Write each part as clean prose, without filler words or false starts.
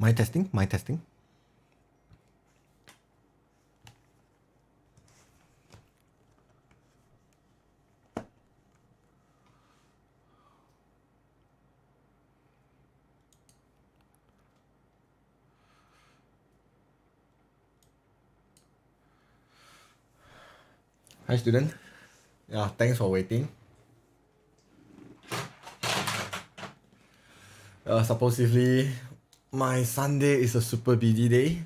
My testing, my testing. Hi student. Yeah, thanks for waiting. Supposedly, my Sunday is a super busy day,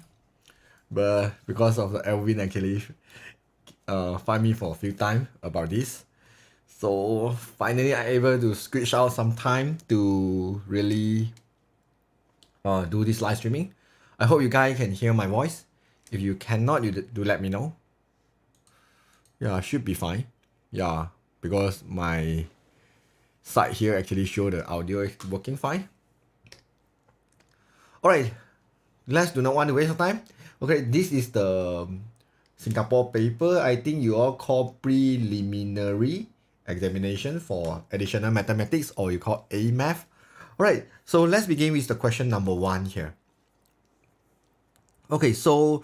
but because of the Elvin actually find me for a few times about this. So finally I'm able to squeeze out some time to really do this live streaming. I hope you guys can hear my voice. If you cannot, you do let me know. Yeah, should be fine. Yeah, because my side here actually show the audio is working fine. Alright, let's do not want to waste your time. Okay, this is the Singapore paper. I think you all call preliminary examination for additional mathematics, or you call A math. Alright, so let's begin with the question number 1 here. Okay, so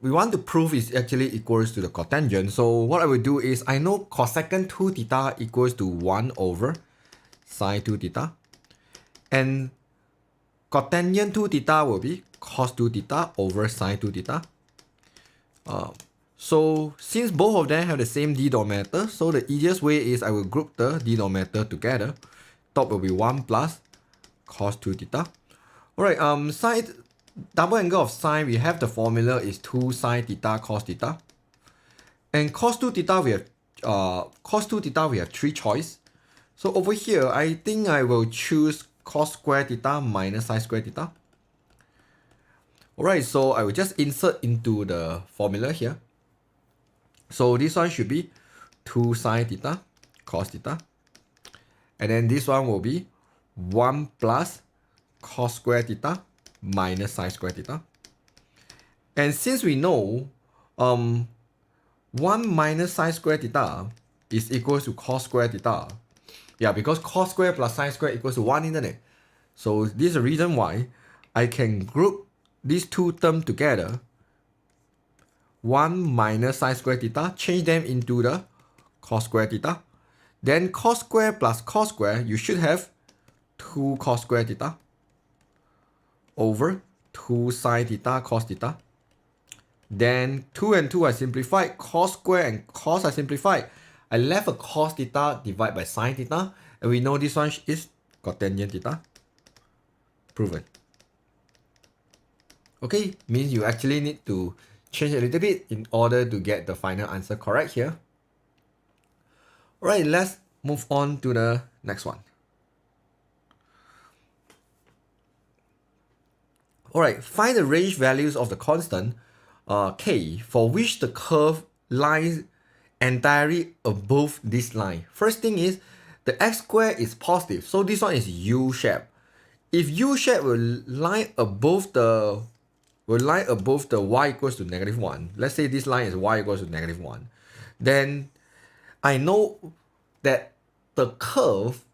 we want to prove is actually equals to the cotangent. So what I will do is I know cosecant 2 theta equals to 1 over sine 2 theta. And cotangent 2 theta will be cos 2 theta over sine 2 theta. So since both of them have the same denominator, so the easiest way is I will group the denominator together. Top will be 1 plus cos 2 theta. Alright, sine double angle of sine, we have the formula is 2 sine theta cos theta. And cos 2 theta we have 3 choice. So over here, I think I will choose cos square theta minus sine square theta. Alright, so I will just insert into the formula here. So this one should be 2 sine theta cos theta. And then this one will be 1 plus cos square theta minus sine square theta. And since we know 1 minus sine square theta is equal to cos square theta. Yeah, because cos square plus sine square equals to 1, isn't it? So this is the reason why I can group these two terms together. 1 minus sine square theta, change them into the cos square theta. Then cos square plus cos square, you should have 2 cos square theta over 2 sine theta cos theta. Then 2 and 2 I simplified, cos square and cos I simplified. I left a cos theta divided by sine theta, and we know this one is cotangent theta. Proven. Okay, means you actually need to change a little bit in order to get the final answer correct here. Alright, let's move on to the next one. Alright, find the range values of the constant k for which the curve lies entirely above this line. First thing is the x squared is positive, so this one is u shape. If u shape will lie above the y equals to -1, let's say this line is y equals to -1, then I know that the curve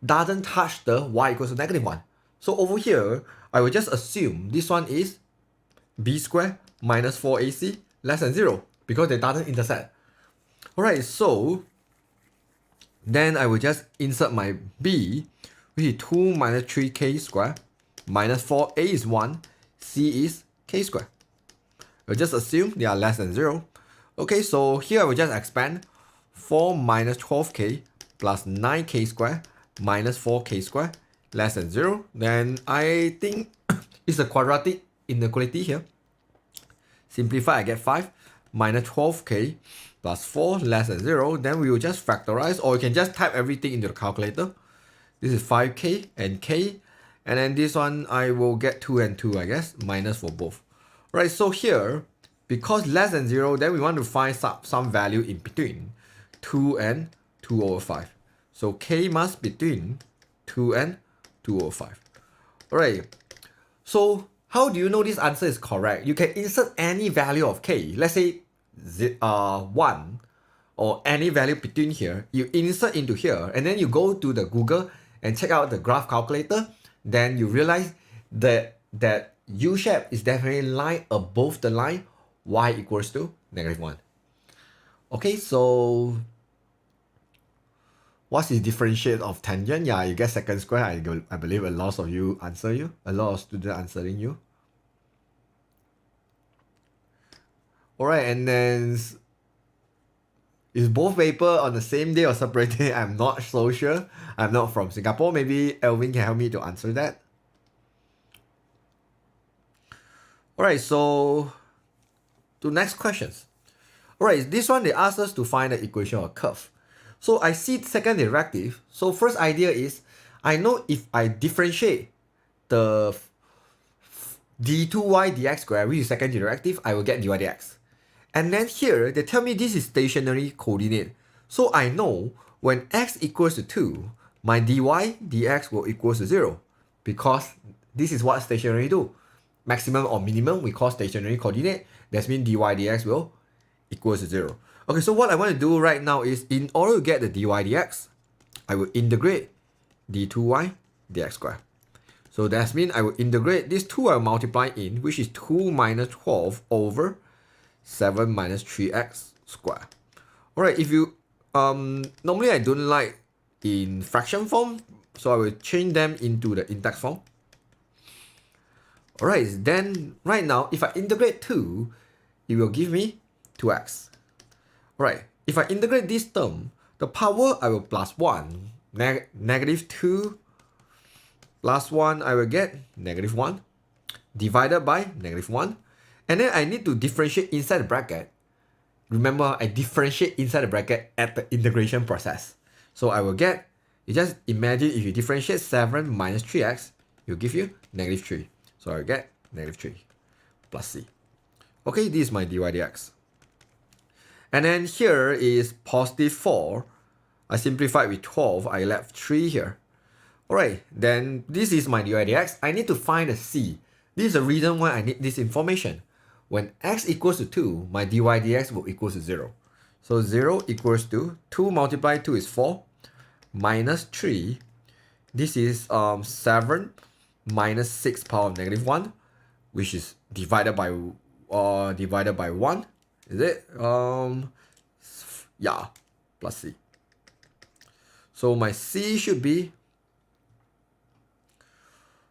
doesn't touch the y equals to -1. So over here, I will just assume this one is b squared minus 4ac less than 0 because they doesn't intersect. Alright, so then I will just insert my b, which is 2 minus 3k squared minus 4a is 1, c is k squared. We'll just assume they are less than 0. Okay, so here I will just expand 4 minus 12k plus 9k squared minus 4k squared less than 0. Then I think it's a quadratic inequality here. Simplify, I get 5 minus 12k plus 4 less than 0. Then we will just factorize, or you can just type everything into the calculator. This is 5k and k. And then this one, I will get 2 and 2, I guess, minus for both. Right, so here, because less than 0, then we want to find some value in between 2 and 2 over 5. So k must between 2 and 2 over 5. Alright, so how do you know this answer is correct? You can insert any value of k. Let's say 1 or any value between here. You insert into here and then you go to the Google and check out the graph calculator. Then you realize that that U shape is definitely line above the line y equals to -1. Okay, so what's the differentiate of tangent? Yeah, you get second square. I believe a lot of you answer you. A lot of students answering you. Alright, and then is both paper on the same day or separate day? I'm not so sure. I'm not from Singapore. Maybe Elvin can help me to answer that. Alright, so to next questions. Alright, this one they ask us to find the equation of a curve. So I see second derivative. So first idea is I know if I differentiate the d2y dx squared, which is second derivative, I will get dy dx. And then here they tell me this is stationary coordinate. So I know when x equals to 2, my dy dx will equals to 0, because this is what stationary do. Maximum or minimum we call stationary coordinate. That means dy dx will equals to 0. Okay, so what I want to do right now is, in order to get the dy dx, I will integrate d2y dx squared. So that means I will integrate this 2 I will multiply in, which is 2 minus 12 over 7 minus 3x squared. Alright, if you normally I don't like in fraction form, so I will change them into the index form. Alright, then right now if I integrate 2, it will give me 2x. Alright, if I integrate this term, the power I will plus 1, negative 2 plus 1, I will get negative 1 divided by negative 1. And then I need to differentiate inside the bracket. Remember, I differentiate inside the bracket at the integration process. So I will get, you just imagine if you differentiate 7 minus 3x, it will give you negative 3. So I will get negative 3 plus c. Okay, this is my dy dx. And then here is positive 4. I simplified with 12. I left 3 here. Alright, then this is my dy dx. I need to find a c. This is the reason why I need this information. When x equals to 2, my dy dx will equal to 0. So 0 equals to 2 multiplied 2 is 4 minus 3. This is 7 minus 6 power of negative 1, which is divided by 1. Is it? Yeah, plus c. So my c should be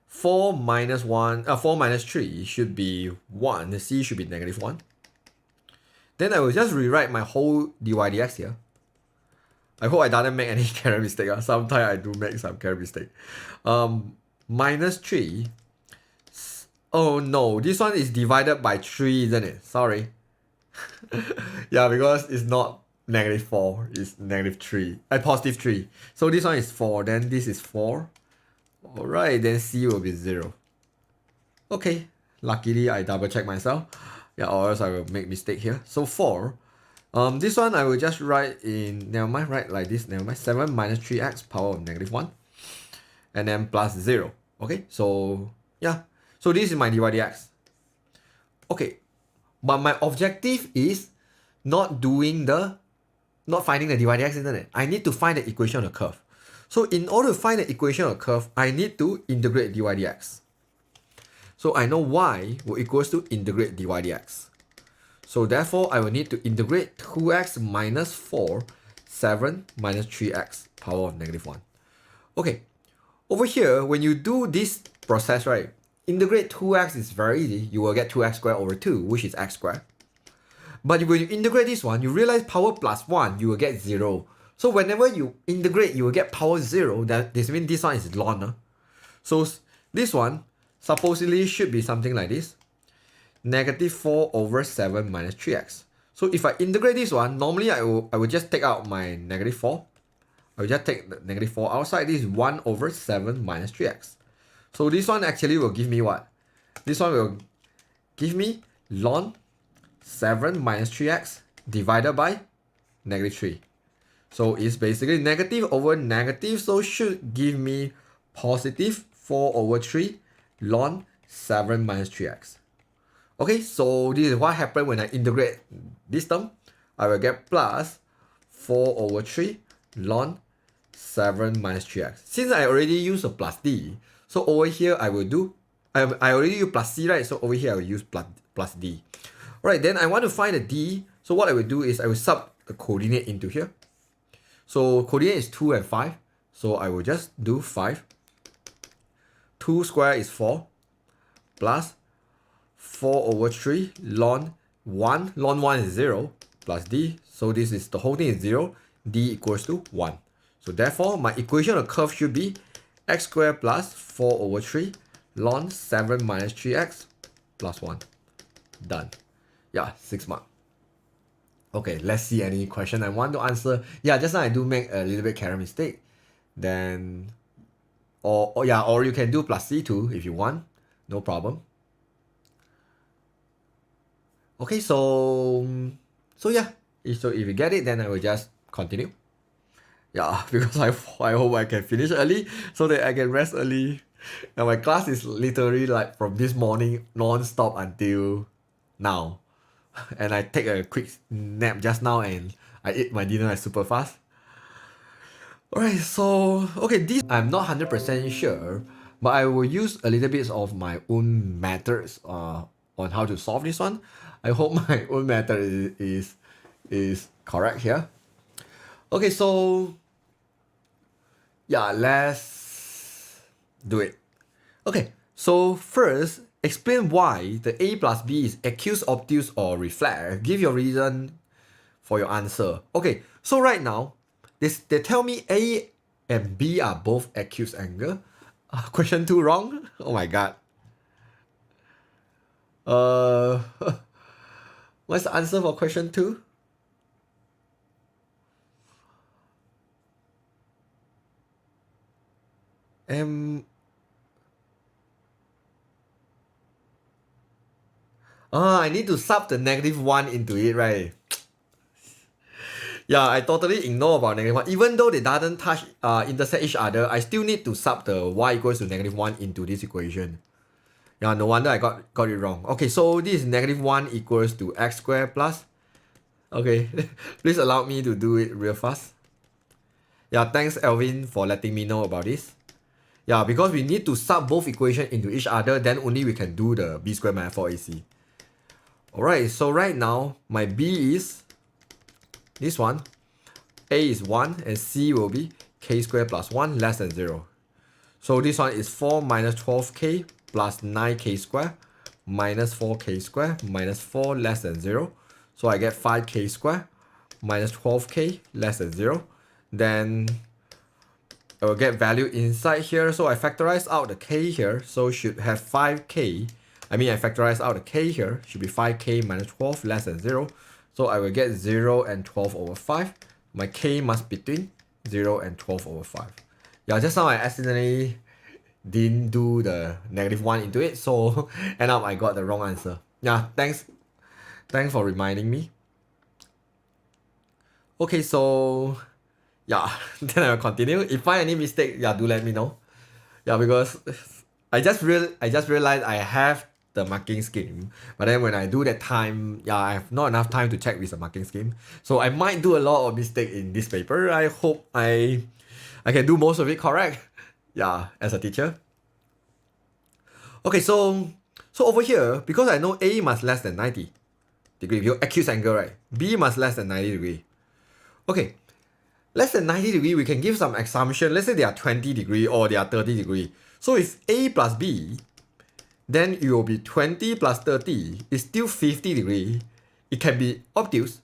4 minus 3 should be 1. The c should be negative 1. Then I will just rewrite my whole dy dx here. I hope I didn't make any carry mistake. Sometimes I do make some carry mistake. Minus 3. Oh no, this one is divided by 3, isn't it? Sorry. Yeah, because it's not negative 4, it's negative 3. Positive 3. So this one is 4, then this is 4. Alright, then c will be 0. Okay, luckily I double check myself. Yeah, or else I will make mistake here. So 4. This one I will just write in, never mind, write like this, never mind. 7 minus 3x power of negative 1. And then plus 0. Okay, so yeah. So this is my dy dx. Okay, but my objective is not finding the dy dx, isn't it? I need to find the equation of the curve. So in order to find the equation of the curve, I need to integrate dy dx. So I know y will equals to integrate dy dx. So therefore, I will need to integrate 2x minus 4, 7 minus 3x power of negative 1. Okay, over here, when you do this process, right, integrate 2x is very easy. You will get 2x squared over 2, which is x squared. But when you integrate this one, you realize power plus 1, you will get 0. So whenever you integrate, you will get power 0. This means this one is ln. So this one supposedly should be something like this. Negative 4 over 7 minus 3x. So if I integrate this one, normally I will just take out my negative 4. I will just take the negative 4 outside. This is 1 over 7 minus 3x. So this one actually will give me what? This one will give me ln 7 minus 3x divided by negative 3. So it's basically negative over negative, so should give me positive 4 over 3 ln 7 minus 3x. Okay, so this is what happened when I integrate this term. I will get plus 4 over 3 ln 7 minus 3x. Since I already used a plus d, so over here I will do I already use plus C, right? So over here I will use plus D. Alright, then I want to find the D. So what I will do is I will sub the coordinate into here. So coordinate is 2 and 5. So I will just do 5. 2 square is 4 plus 4 over 3 ln 1. Ln 1 is 0 plus D. So this is the whole thing is 0. D equals to 1. So therefore my equation of curve should be x squared plus 4 over 3 ln 7 minus 3x plus 1. Done. Yeah, 6 mark. Okay, let's see any question I want to answer. Yeah, just now I do make a little bit carry mistake. Then, or you can do plus C too if you want. No problem. Okay, so yeah. So if you get it, then I will just continue. Yeah, because I hope I can finish early so that I can rest early. And my class is literally like from this morning non-stop until now. And I take a quick nap just now and I ate my dinner like super fast. Alright, so okay, this I'm not 100% sure, but I will use a little bit of my own methods on how to solve this one. I hope my own method is correct here. Okay, so yeah, let's do it. Okay, so first, explain why the A plus B is acute, obtuse, or reflect. Give your reason for your answer. Okay, so right now, they tell me A and B are both acute angle. Question 2 wrong? Oh my god. What's the answer for question 2? I need to sub the -1 into it, right? Yeah, I totally ignore about -1. Even though they doesn't touch intersect each other, I still need to sub the y equals to -1 into this equation. Yeah, no wonder I got it wrong. Okay, so this is -1 equals to x squared plus. Okay, please allow me to do it real fast. Yeah, thanks Elvin for letting me know about this. Yeah, because we need to sub both equations into each other, then only we can do the b squared minus 4ac. Alright, so right now, my b is this one. A is 1 and c will be k squared plus 1 less than 0. So this one is 4 minus 12k plus 9k squared minus 4k squared minus 4 less than 0. So I get 5k squared minus 12k less than 0. Then I will get value inside here. So I factorize out the k here. So should have 5k. I factorize out the k here. Should be 5k minus 12 less than 0. So I will get 0 and 12 over 5. My k must be between 0 and 12 over 5. Yeah, just now I accidentally didn't do the -1 into it. So end up I got the wrong answer. Yeah, thanks for reminding me. Okay, so yeah, then I will continue. If I find any mistake, yeah, do let me know. Yeah, because I just realized I have the marking scheme, but then when I do that time, yeah, I have not enough time to check with the marking scheme. So I might do a lot of mistake in this paper. I hope I can do most of it correct. Yeah, as a teacher. Okay, so over here, because I know A must less than 90 degree, your acute angle, right? B must less than 90 degree. Okay, less than 90 degree, we can give some assumption. Let's say they are 20 degree or they are 30 degree. So if A plus B, then it will be 20 plus 30 is still 50 degree. It can be obtuse,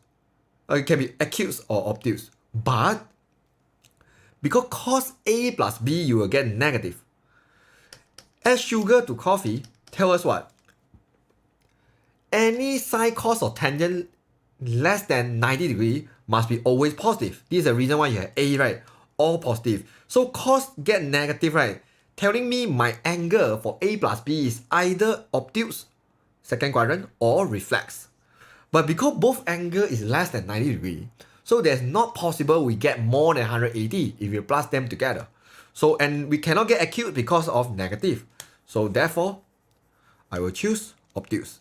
or it can be acute or obtuse. But because cos A plus B, you will get negative. Add sugar to coffee, tell us what? Any sine, cos, or tangent less than 90 degree must be always positive. This is the reason why you have A, right? All positive. So cos get negative, right? Telling me my angle for A plus B is either obtuse, second quadrant, or reflex. But because both angle is less than 90 degree, so there's not possible we get more than 180 if you plus them together. So, and we cannot get acute because of negative. So therefore, I will choose obtuse.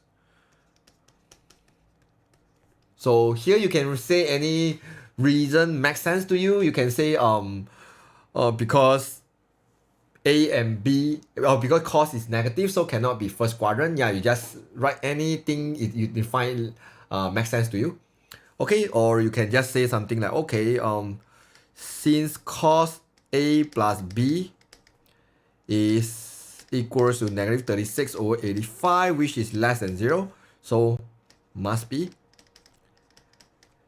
So here you can say any reason makes sense to you. You can say because A and B, well, because cos is negative, so cannot be first quadrant. Yeah, you just write anything you define makes sense to you. Okay, or you can just say something like, okay, since cos A plus B is equals to negative 36 over 85, which is less than 0, so must be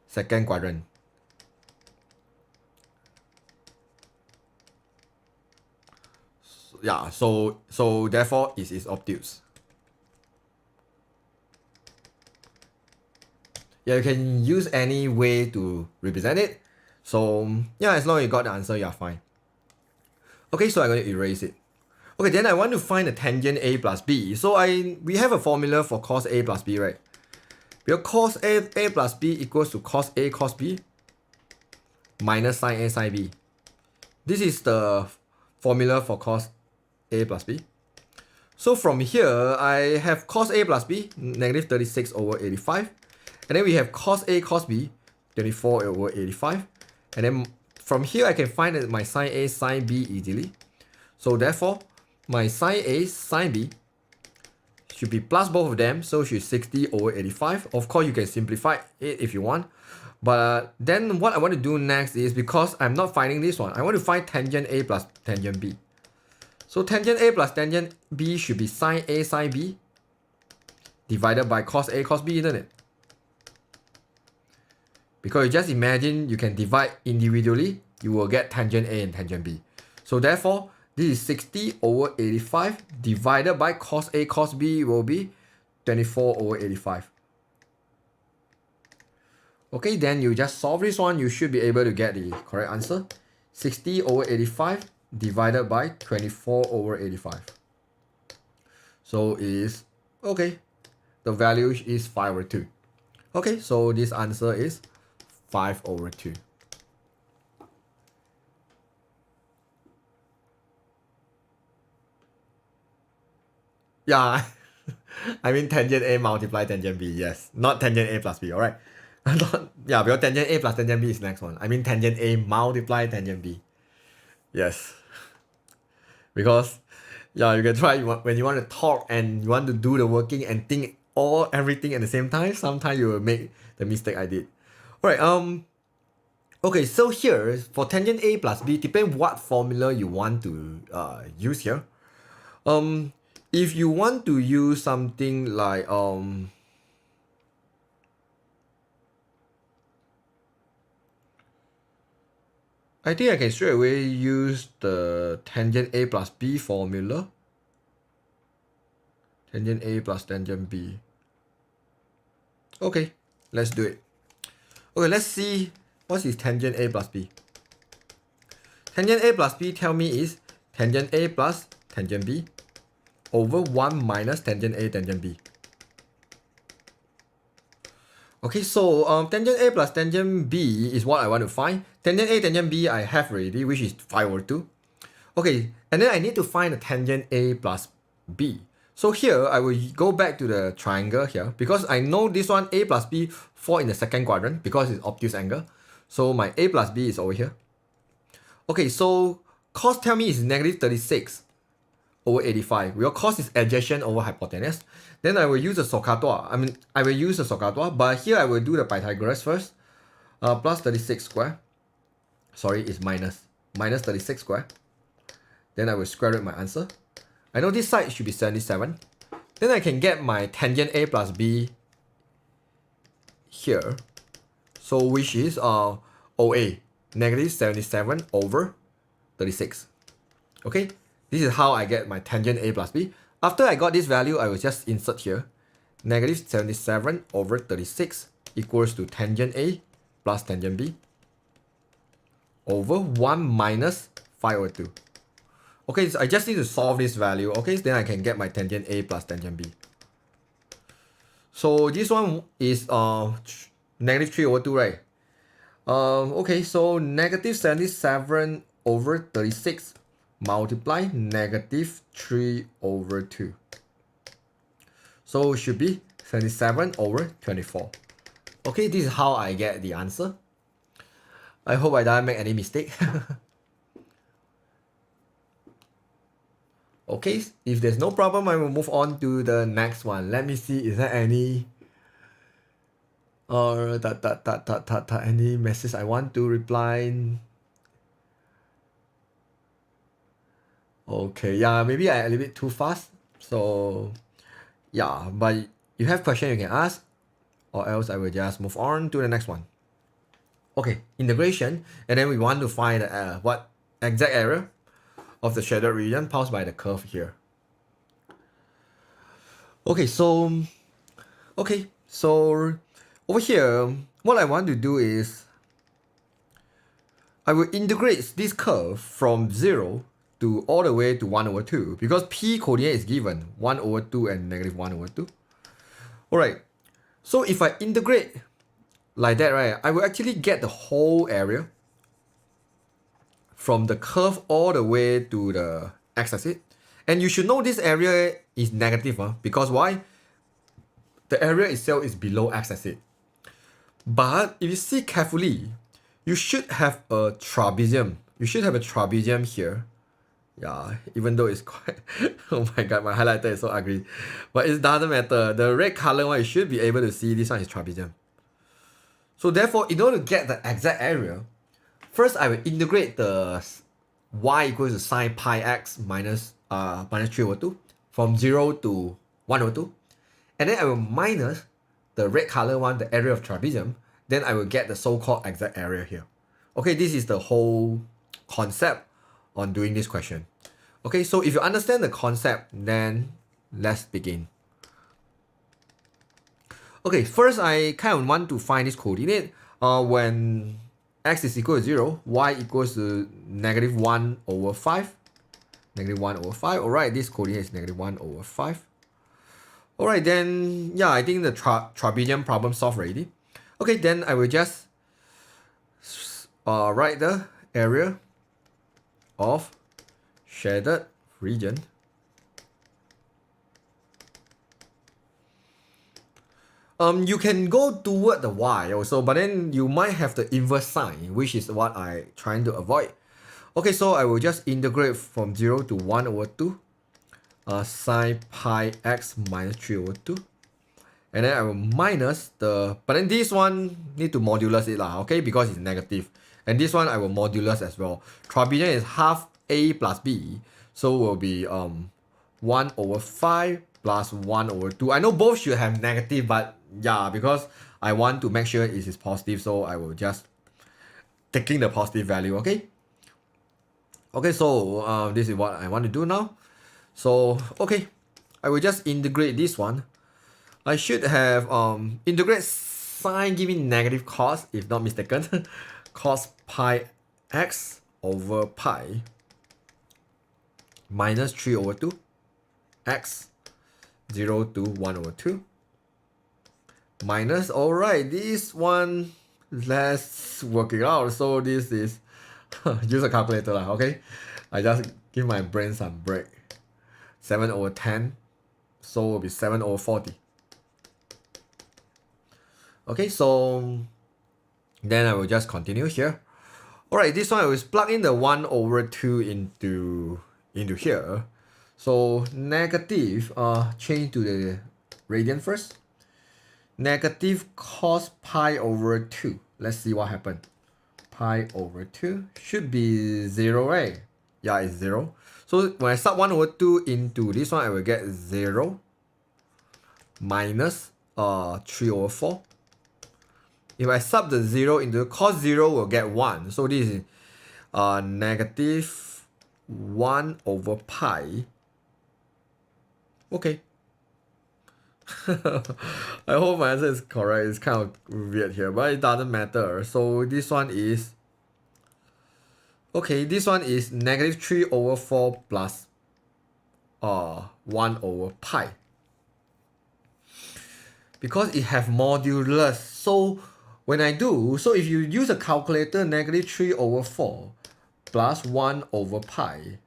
second quadrant. Yeah, so therefore it is obtuse. Yeah, you can use any way to represent it. So yeah, as long as you got the answer, you're fine. Okay, so I'm going to erase it. Okay, then I want to find the tangent A plus B. So we have a formula for cos A plus B, right? Because cos A plus B equals to cos A cos B minus sin A sin B. This is the formula for cos A plus B. So from here, I have cos A plus B, negative 36 over 85. And then we have cos A cos B, 24 over 85. And then from here, I can find my sin A sin B easily. So therefore, my sin A sin B should be plus both of them, so should 60 over 85. Of course, you can simplify it if you want. But then what I want to do next is, because I'm not finding this one, I want to find tangent A plus tangent B. So tangent A plus tangent B should be sin A sin B divided by cos A cos B, isn't it? Because you just imagine you can divide individually, you will get tangent A and tangent B. So therefore, this is 60 over 85 divided by cos A cos B will be 24 over 85. Okay, then you just solve this one, you should be able to get the correct answer. 60 over 85 divided by 24 over 85. So is, okay, the value is 5 over 2. Okay, so this answer is 5 over 2. Yeah, I mean tangent A multiply tangent B, yes. Not tangent A plus B, alright? Yeah, because tangent A plus tangent B is next one. I mean tangent A multiply tangent B. Yes. Because, yeah, you can try when you want to talk and you want to do the working and think everything at the same time, sometimes you will make the mistake I did. Alright, okay, so here, for tangent A plus B, depend what formula you want to use here. If you want to use something like I think I can straight away use the tangent A plus B formula. Tangent A plus tangent B. Okay, let's do it. Okay, let's see what is tangent A plus B. Tangent A plus B tell me is tangent A plus tangent B over 1 minus tangent A tangent B. Okay, so tangent A plus tangent B is what I want to find. Tangent A tangent B I have already, which is 5 over 2. Okay, and then I need to find the tangent A plus B. So here, I will go back to the triangle here, because I know this one, A plus B, fall in the second quadrant, because it's obtuse angle. So my A plus B is over here. Okay, so cos tell me is negative 36 over 85. Well, cos is adjacent over hypotenuse. Then I will use the Socator. I will use the Socator, but here I will do the Pythagoras first. Plus 36 square. Sorry, it's minus 36 square. Then I will square root my answer. I know this side should be 77. Then I can get my tangent A plus B here. So which is OA, negative 77 over 36. Okay, this is how I get my tangent A plus B. After I got this value, I will just insert here. Negative 77 over 36 equals to tangent A plus tangent B over 1 minus 5 over 2. Okay, so I just need to solve this value. Okay, so then I can get my tangent A plus tangent B. So this one is negative 3 over 2, right? Okay, so negative 77 over 36 multiply negative 3 over 2. So it should be 77 over 24. Okay, this is how I get the answer. I hope I didn't make any mistake. Okay, if there's no problem, I will move on to the next one. Let me see, is there any any message I want to reply? Okay, yeah, maybe I a little bit too fast. So yeah, but you have question you can ask, or else I will just move on to the next one. Okay, integration, and then we want to find what exact area of the shaded region passed by the curve here. Okay, so over here, what I want to do is I will integrate this curve from 0 to all the way to 1 over 2 because p coordinate is given 1 over 2 and negative 1 over 2. Alright, so if I integrate like that, right, I will actually get the whole area from the curve all the way to the x-axis. And you should know this area is negative because why? The area itself is below x-axis. But if you see carefully, you should have a trapezium. You should have a trapezium here. Yeah, even though it's quite... oh my god, my highlighter is so ugly. But it doesn't matter. The red color one, you should be able to see this one is trapezium. So therefore, in order to get the exact area, first I will integrate the y equals to sine pi x minus 3 over 2 from 0 to 1 over 2. And then I will minus the red color one, the area of trapezium. Then I will get the so-called exact area here. Okay, this is the whole concept on doing this question. Okay, so if you understand the concept, then let's begin. Okay, first I kind of want to find this coordinate when x is equal to 0, y equals to negative 1 over 5. Negative 1 over 5. Alright, this coordinate is negative 1 over 5. Alright, then, yeah, I think the trapezium problem solved already. Okay, then I will just write the area of shaded region. You can go toward the y also, but then you might have the inverse sign, which is what I'm trying to avoid. Okay, so I will just integrate from 0 to 1 over 2 sine pi x minus 3 over 2. And then I will minus the... But then this one need to modulus it lah, okay? Because it's negative. And this one I will modulus as well. Trapezium is half a plus b. So will be 1 over 5 plus 1 over 2. I know both should have negative, but yeah, because I want to make sure it is positive, so I will just taking the positive value, okay? Okay, so this is what I want to do now. So, okay, I will just integrate this one. I should have integrate sine giving negative cos, if not mistaken. Cos pi x over pi minus 3 over 2 x 0 to 1 over 2 minus, alright, this one, let's work it out. So this is, use a calculator lah, okay? I just give my brain some break. 7 over 10, so it will be 7 over 40. Okay, so then I will just continue here. Alright, this one I will plug in the 1 over 2 into here. So negative, change to the radian first. Negative cos pi over 2. Let's see what happened. Pi over 2 should be 0, right? Yeah, it's 0. So when I sub 1 over 2 into this one, I will get 0 minus 3 over 4. If I sub the 0 into cos 0, we'll get 1. So this is negative 1 over pi. Okay. I hope my answer is correct. It's kind of weird here, but it doesn't matter. So this one is... Okay, this one is negative 3 over 4 plus 1 over pi. Because it have modulus. So when I do, so if you use a calculator, negative 3 over 4 plus 1 over pi,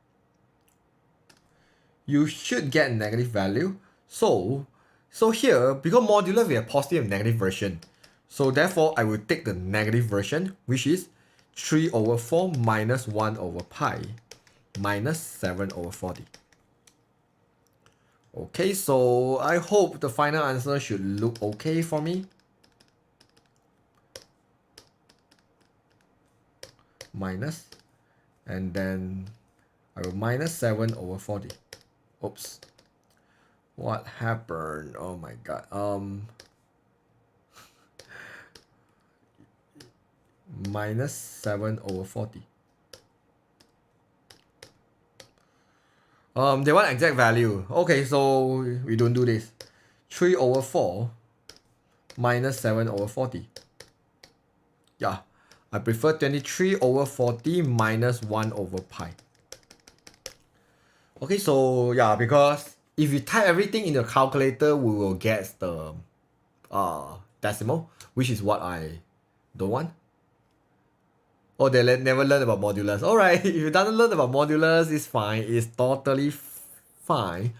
you should get negative value. So here, because modulus, we have positive and negative version. So therefore, I will take the negative version, which is 3 over 4 minus 1 over pi minus 7 over 40. Okay, so I hope the final answer should look okay for me. Minus, and then I will minus 7 over 40. Oops. What happened? Oh my god. Minus 7 over 40. They want exact value. Okay, so we don't do this. 3 over 4 minus 7 over 40. Yeah, I prefer 23 over 40 minus 1 over pi. Okay, so yeah, because if we type everything in the calculator, we will get the decimal, which is what I don't want. Oh, they never learn about modulus. Alright, if you doesn't learn about modulus, it's fine. It's totally fine.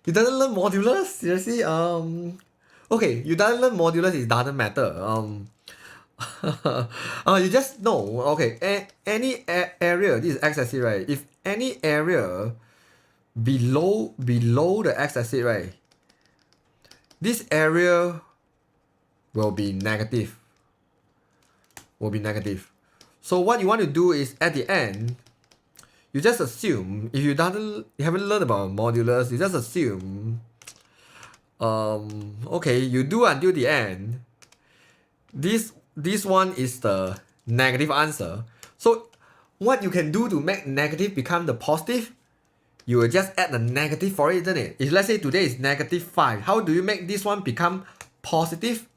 You doesn't learn modulus? Seriously? Okay, you doesn't learn modulus, it doesn't matter. You just know, okay, any area, this is x-axis, right? If any area below the x-axis, right, this area will be negative. So what you want to do is at the end, you just assume, if you haven't learned about modulus, you just assume, okay, you do until the end. This one is the negative answer. So what you can do to make negative become the positive, you will just add the negative for it, isn't it? If let's say today is -5, how do you make this one become positive?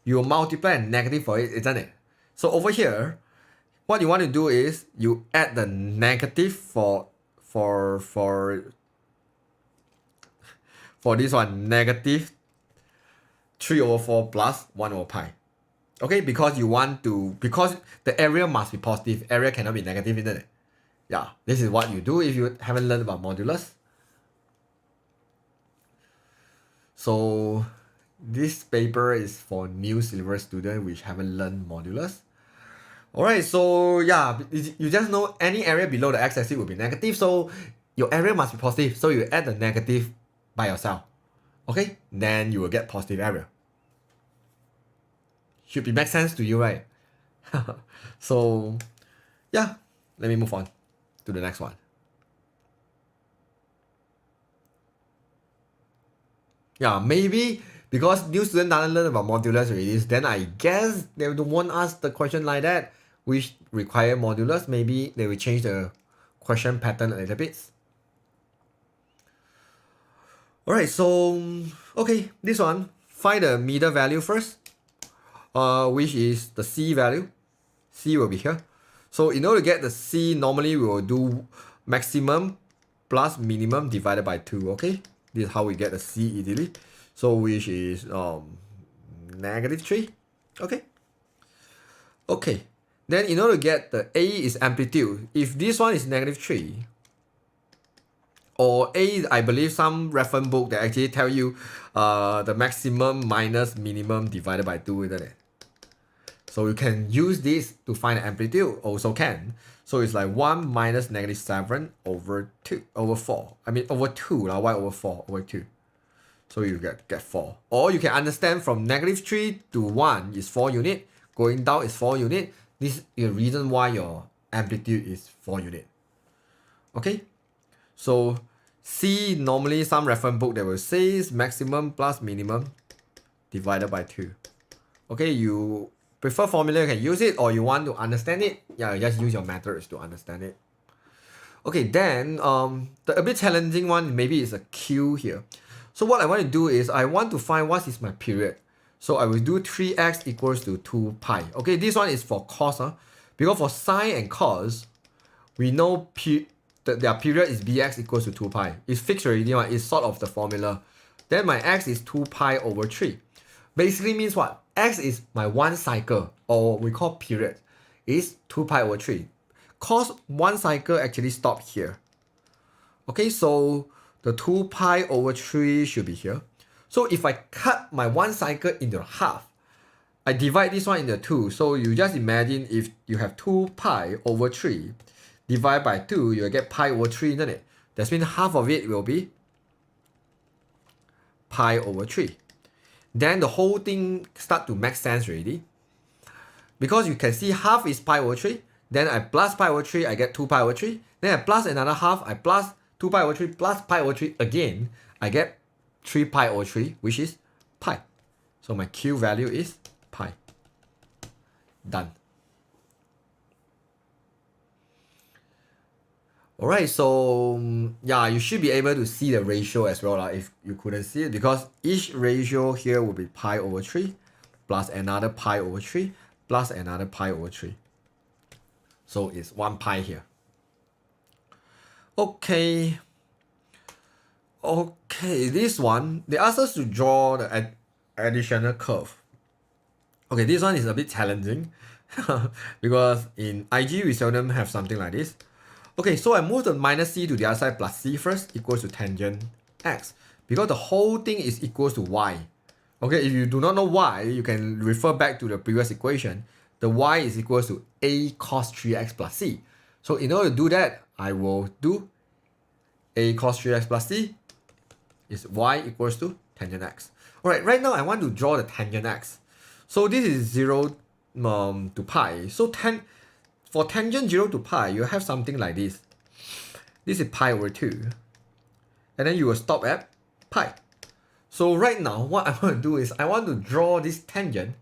You will multiply a negative for it, isn't it? So over here, what you want to do is you add the negative for this one, negative 3 over 4 plus 1 over pi. Okay, because the area must be positive, area cannot be negative, isn't it? Yeah, this is what you do if you haven't learned about modulus. So this paper is for new syllabus students which haven't learned modulus. Alright, so yeah, you just know any area below the x-axis will be negative, so your area must be positive, so you add the negative by yourself. Okay, then you will get positive area. Should be make sense to you, right? So yeah, let me move on to the next one. Yeah, maybe because new student doesn't learn about modulus already, then I guess they won't ask the question like that, which require modulus. Maybe they will change the question pattern a little bit. Alright, so okay, this one, find the middle value first, which is the C value. C will be here. So in order to get the C, normally we will do maximum plus minimum divided by 2, okay? This is how we get the C easily. So which is -3, okay? Okay, then in order to get the A is amplitude, if this one is -3, or A, I believe some reference book that actually tell you the maximum minus minimum divided by 2, isn't it? So you can use this to find the amplitude, also can. So it's like 1 minus -7 over 2 over 4. I mean over 2, why over 4 over 2? So you get 4. Or you can understand from -3 to 1 is 4 unit, going down is 4 unit. This is the reason why your amplitude is 4 unit. Okay? So C, normally some reference book that will say is maximum plus minimum divided by 2. Okay, you prefer formula, you can use it, or you want to understand it, yeah, just use your methods to understand it. Okay, then the a bit challenging one maybe is a Q here. So what I want to do is I want to find what is my period. So I will do 3x equals to 2 pi. Okay, this one is for cos, because for sine and cos, we know their period is bx equals to 2 pi. It's fixed already, it's sort of the formula. Then my x is 2 pi over 3. Basically means what? X is my one cycle, or we call period, is 2 pi over 3. Cos one cycle actually stop here. Okay, so the 2 pi over 3 should be here. So if I cut my one cycle into half, I divide this one into 2. So you just imagine if you have 2 pi over 3 divided by 2, you'll get pi over 3, isn't it? That means half of it will be pi over 3. Then the whole thing start to make sense already. Because you can see half is pi over 3. Then I plus pi over 3, I get 2 pi over 3. Then I plus another half, I plus 2 pi over 3 plus pi over 3 again. I get 3 pi over 3, which is pi. So my Q value is pi. Done. Alright, so yeah, you should be able to see the ratio as well if you couldn't see it, because each ratio here will be pi over 3 plus another pi over 3 plus another pi over 3. So it's 1 pi here. Okay, this one, they asked us to draw the additional curve. Okay, this one is a bit challenging because in IG we seldom have something like this. Okay, so I move the minus c to the other side plus c first equals to tangent x, because the whole thing is equals to y. Okay, if you do not know y, you can refer back to the previous equation. The y is equals to a cos 3x plus c. So in order to do that, I will do a cos 3x plus c is y equals to tangent x. Alright, right now I want to draw the tangent x. So this is 0 to pi. So for tangent 0 to pi, you have something like this. This is pi over 2. And then you will stop at pi. So right now, what I want to do is I want to draw this tangent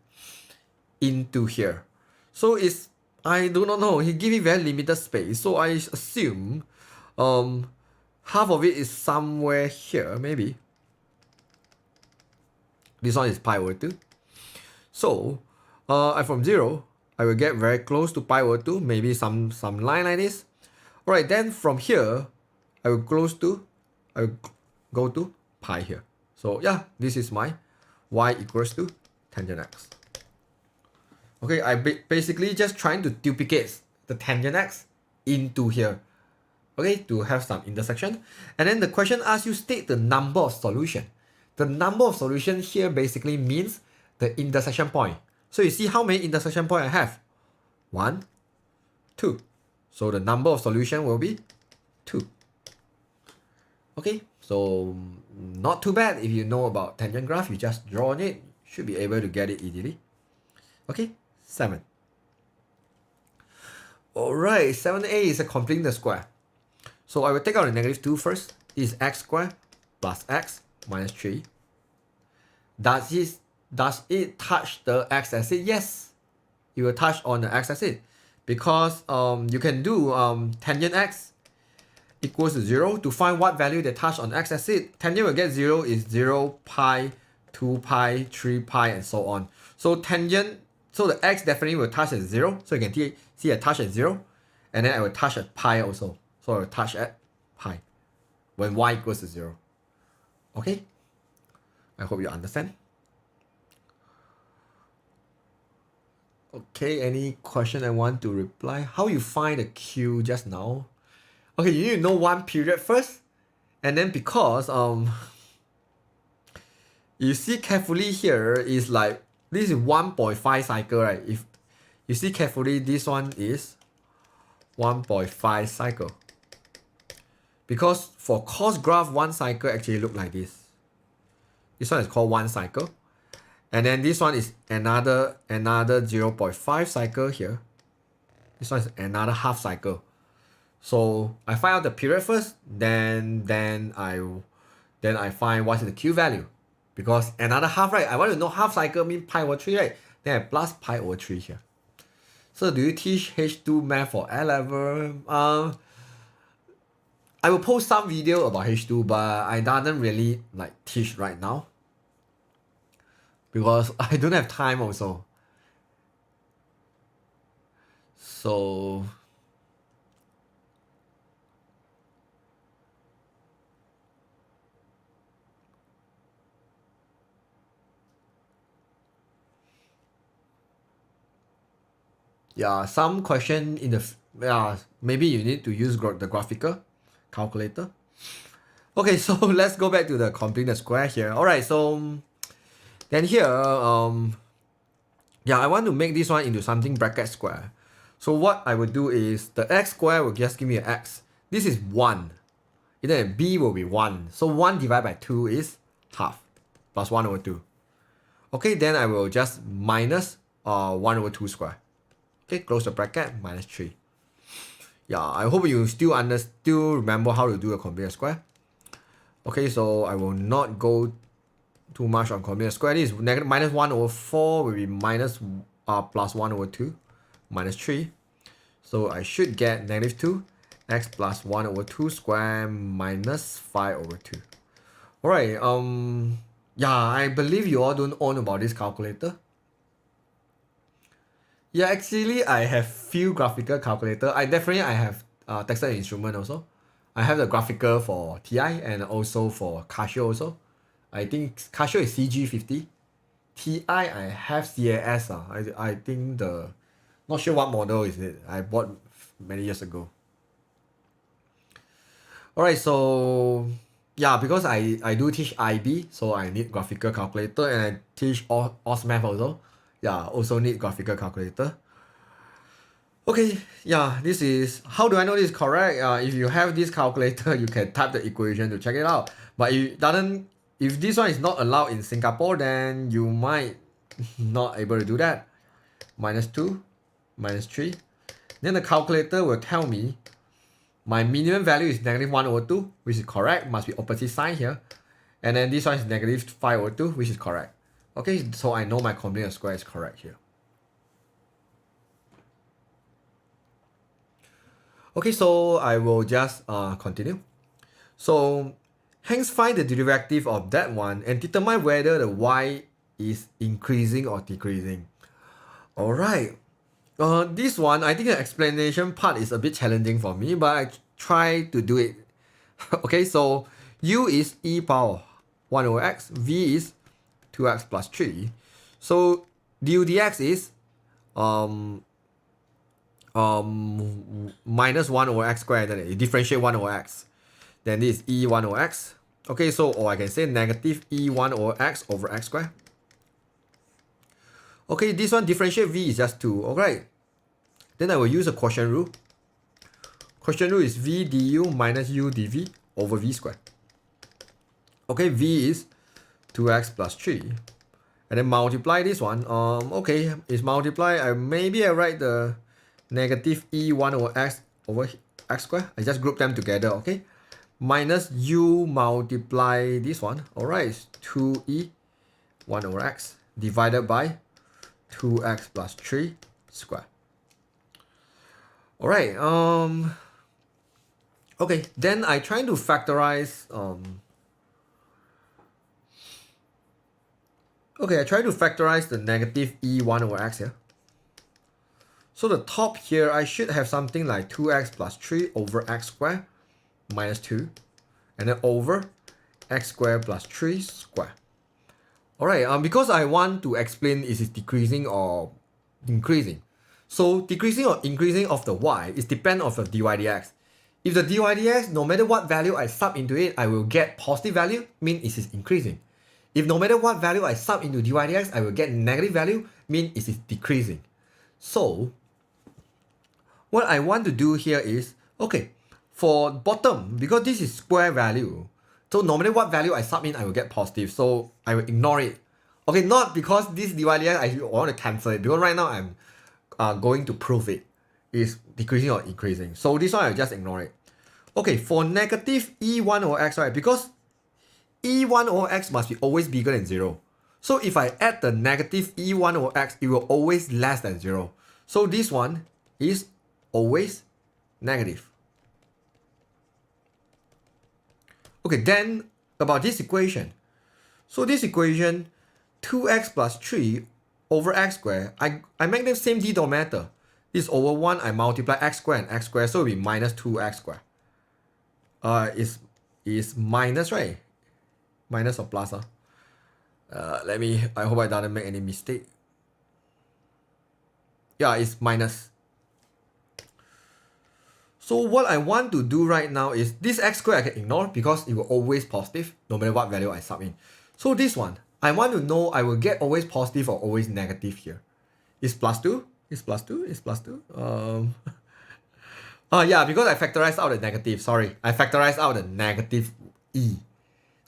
into here. So I do not know. He give me very limited space. So I assume half of it is somewhere here, maybe. This one is pi over 2. So from 0, I will get very close to pi over 2, maybe some line like this. Alright, then from here, I will go to pi here. So yeah, this is my y equals to tangent x. Okay, I basically just trying to duplicate the tangent x into here. Okay, to have some intersection. And then the question asks you state the number of solution. The number of solution here basically means the intersection point. So you see how many intersection point I have? 1, 2. So the number of solution will be 2. Okay, so not too bad. If you know about tangent graph, you just draw on it. Should be able to get it easily. Okay, 7. Alright, 7a is completing the square. So I will take out the negative 2 first. This is x squared plus x minus 3. Does it touch the x-axis? Yes, it will touch on the x-axis, because you can do tangent x equals to 0 to find what value they touch on the x-axis. Tangent will get 0 is 0, pi, 2 pi, 3 pi, and so on. So the x definitely will touch at 0. So you can see a touch at 0, and then I will touch at pi also. So I will touch at pi when y equals to 0. Okay, I hope you understand. Okay, any question I want to reply? How you find the Q just now? Okay, you need to know one period first, and then because you see carefully here is like this is 1.5 cycle, right? If you see carefully, this one is 1.5 cycle. Because for cos graph, one cycle actually look like this. This one is called one cycle. And then this one is another 0.5 cycle here. This one is another half cycle. So I find out the period first, then I find what is the Q value. Because another half, right? I want to know half cycle means pi over 3, right? Then I plus pi over 3 here. So do you teach H2 math for A level? I will post some video about H2, but I don't really like teach right now, because I don't have time also. So yeah, some question in the maybe you need to use the graphical calculator. Okay, so let's go back to the complete the square here. Alright, so then here I want to make this one into something bracket square. So what I would do is the x square will just give me an x. This is 1. And then b will be 1. So 1 divided by 2 is half. plus 1 over 2. Okay, then I will just minus 1 over 2 square. Okay, close the bracket, minus 3. Yeah, I hope you still remember how to do a complex square. Okay, so I will not go too much on complex square. This is minus 1 over 4 will be plus 1 over 2, minus 3. So I should get negative 2, x plus 1 over 2 square minus 5 over 2. Alright, yeah, I believe you all don't own about this calculator. Yeah, actually, I have few graphical calculator. I have Texas Instrument also. I have the graphical for TI and also for Casio also. I think Casio is CG50. TI I have CAS. I think not sure what model is it. I bought many years ago. Alright, so yeah, because I do teach IB, so I need graphical calculator, and I teach OSMath also. Yeah, also need graphical calculator. Okay, yeah, this is, how do I know this is correct? If you have this calculator, you can type the equation to check it out. But if this one is not allowed in Singapore, then you might not able to do that. Minus 2, minus 3. Then the calculator will tell me my minimum value is negative 1 over 2, which is correct, must be opposite sign here. And then this one is negative 5 over 2, which is correct. Okay, so I know my complex square is correct here. Okay, so I will just continue. So hence find the derivative of that one and determine whether the y is increasing or decreasing. Alright, this one, I think the explanation part is a bit challenging for me, but I try to do it. Okay, so u is e power 1 over x, v is 2x plus 3. So du dx is minus 1 over x squared, then you differentiate 1 over x. Then this is e1 over x. Okay, so or I can say negative e1 over x squared. Okay, this one differentiate v is just 2. Alright. Then I will use a quotient rule. Quotient rule is v du minus u dv over v squared. Okay, v is 2x plus 3. And then multiply this one. Okay, it's multiply. Maybe I write the negative e1 over x squared. I just group them together, okay? Minus u multiply this one. Alright, it's 2e 1 over x divided by 2x plus 3 square. Alright, okay, then I try to factorize I try to factorize the negative e1 over x here. So the top here, I should have something like 2x plus 3 over x squared minus 2. And then over x squared plus 3 square. Alright, because I want to explain is it decreasing or increasing. So decreasing or increasing of the y is depend on the dy dx. If the dy dx, no matter what value I sub into it, I will get positive value, mean it is increasing. If no matter what value I sub into dy dx, I will get negative value, mean it is decreasing. So what I want to do here is, okay, for bottom, because this is square value, so no matter what value I sub in, I will get positive. So I will ignore it. Okay, not because this dy dx, I want to cancel it, because right now I'm going to prove it is decreasing or increasing. So this one I'll just ignore it. Okay, for negative e1 over x, right, because e1 over x must be always bigger than 0. So if I add the negative e1 over x, it will always less than 0. So this one is always negative. Okay, then about this equation. So this equation, 2x plus 3 over x squared, I make them same denominator. This over 1, I multiply x squared and x squared, so it will be minus 2x squared. Is minus, right? Minus or plus? I hope I didn't make any mistake. Yeah, it's minus. So what I want to do right now is this x squared I can ignore because it will always positive no matter what value I sub in. So this one, I want to know I will get always positive or always negative here. Is plus 2? Is plus 2? Is plus 2? Yeah, because I factorized out the negative. Sorry, I factorized out the negative e.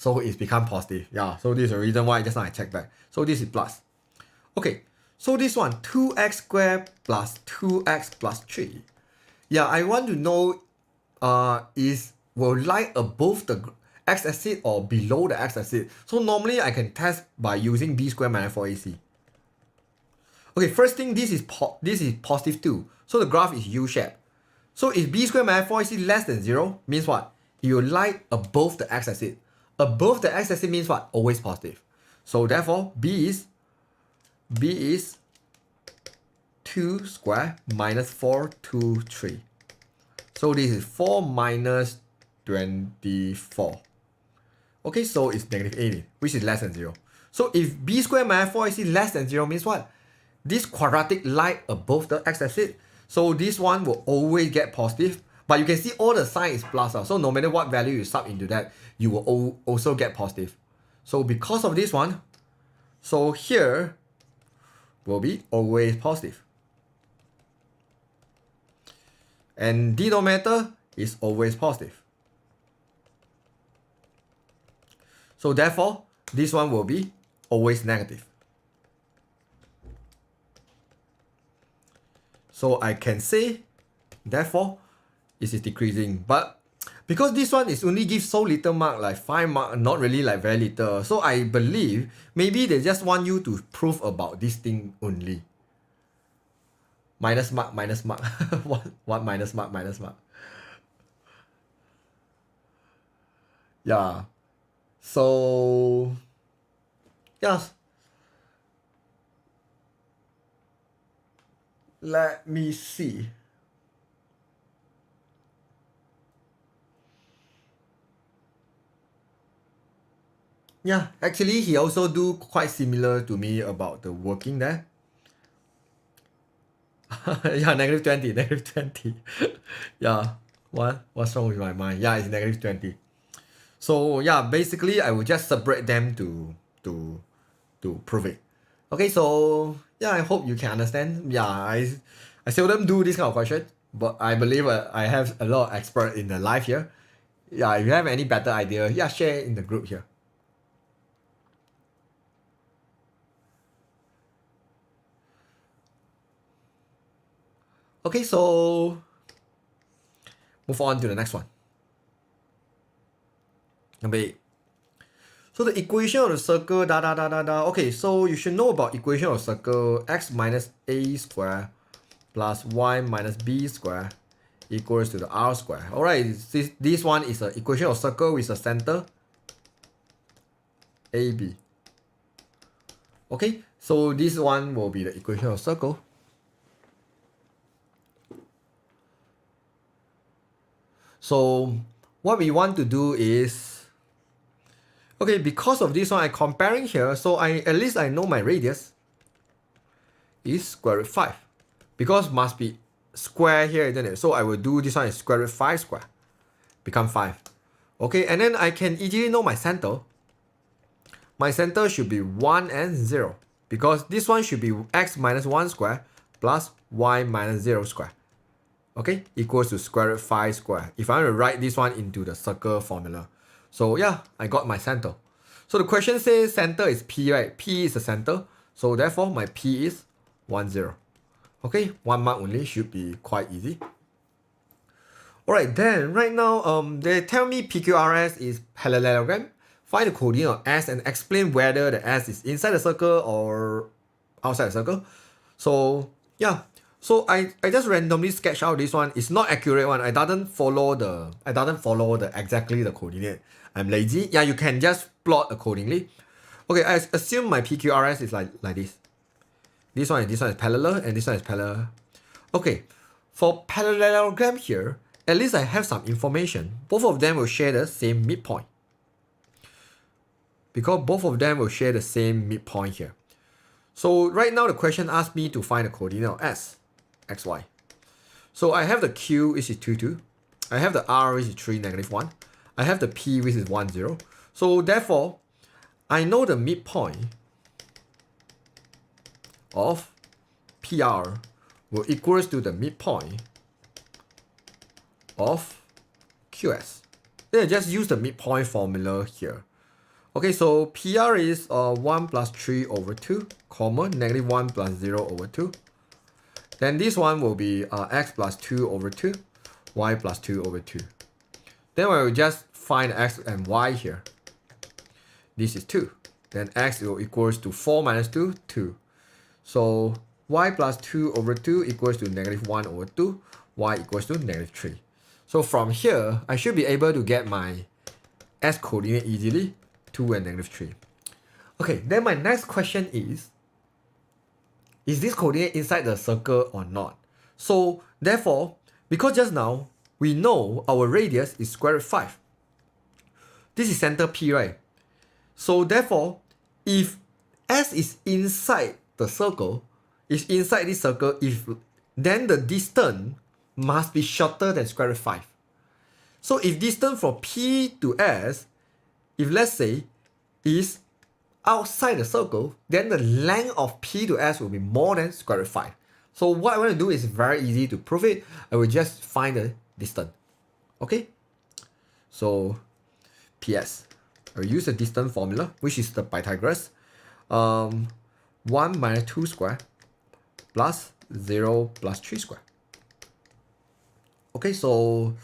So it's become positive. Yeah, so this is the reason why just now I checked back. So this is plus. Okay, so this one, 2x squared plus 2x plus 3. Yeah, I want to know will lie above the x-axis or below the x-axis. So normally I can test by using b squared minus 4ac. Okay, first thing, this is positive 2. So the graph is U-shaped. So if b squared minus 4ac less than 0, means what? It will lie above the x-axis. Above the x-axis means what? Always positive. So therefore, b is 2 square minus 4, 2, 3. So this is 4 minus 24. Okay, so it's negative 18, which is less than 0. So if b squared minus 4ac less than 0 means what? This quadratic lie above the x-axis. So this one will always get positive. But you can see all the sign is plus. So no matter what value you sub into that, you will also get positive. So because of this one, so here will be always positive. And denominator is always positive. So therefore, this one will be always negative. So I can say, therefore, it is decreasing. But because this one is only give so little mark, like 5 mark, not really like very little. So I believe maybe they just want you to prove about this thing only. Minus mark, minus mark. what minus mark, minus mark? Yeah. So, yeah. Let me see. Yeah, actually he also do quite similar to me about the working there. Yeah, negative 20, negative 20. Yeah, what's wrong with my mind? Yeah, it's negative 20. So yeah, basically I will just separate them to prove it. Okay, so yeah, I hope you can understand. Yeah, I seldom do this kind of question, but I believe I have a lot of expert in the live here. Yeah, if you have any better idea, yeah, share in the group here. Okay, so move on to the next one. Number 8. So the equation of the circle, da da da da da. Okay, so you should know about equation of circle. X minus a square plus y minus b square equals to the r square. Alright, this one is an equation of circle with a center AB. Okay, so this one will be the equation of circle. So what we want to do is, okay, because of this one, I'm comparing here, so at least I know my radius is square root 5. Because must be square here, isn't it? So I will do this one is square root 5 square. Become 5. Okay, and then I can easily know my center. My center should be 1 and 0. Because this one should be x minus 1 square plus y minus 0 square. Okay, equals to square root 5 square. If I want to write this one into the circle formula. So yeah, I got my center. So the question says center is P, right? P is the center. So therefore my P is 1, 0. Okay, 1 mark only, should be quite easy. Alright, then right now they tell me PQRS is parallelogram. Find the coordinate of S and explain whether the S is inside the circle or outside the circle. So yeah. So I just randomly sketch out this one. It's not accurate one. I doesn't follow the exactly the coordinate. I'm lazy. Yeah, you can just plot accordingly. Okay, I assume my PQRS is like this. This one is parallel and this one is parallel. Okay, for parallelogram here, at least I have some information. Both of them will share the same midpoint. Because both of them will share the same midpoint here. So right now the question asks me to find the coordinate of S. XY. So I have the Q, which is 2, 2. I have the R, which is 3, negative 1. I have the P, which is 1, 0. So therefore, I know the midpoint of PR will equals to the midpoint of QS. Then I just use the midpoint formula here. Okay, so PR is 1 plus 3 over 2, comma, negative 1 plus 0 over 2. Then this one will be x plus 2 over 2, y plus 2 over 2. Then we will just find x and y here. This is 2. Then x will equals to 4 minus 2, 2. So y plus 2 over 2 equals to negative 1 over 2, y equals to negative 3. So from here, I should be able to get my s coordinate easily, 2 and negative 3. Okay, then my next question is this coordinate inside the circle or not? So therefore, because just now, we know our radius is square root 5. This is center P, right? So therefore, if S is inside the circle, is inside this circle, then the distance must be shorter than square root 5. So if distance from P to S, if let's say is outside the circle, then the length of P to S will be more than square root 5. So what I want to do is very easy to prove it. I will just find the distance. Okay? So PS. I will use the distance formula, which is the Pythagoras. 1 minus 2 square plus 0 plus 3 square. Okay, so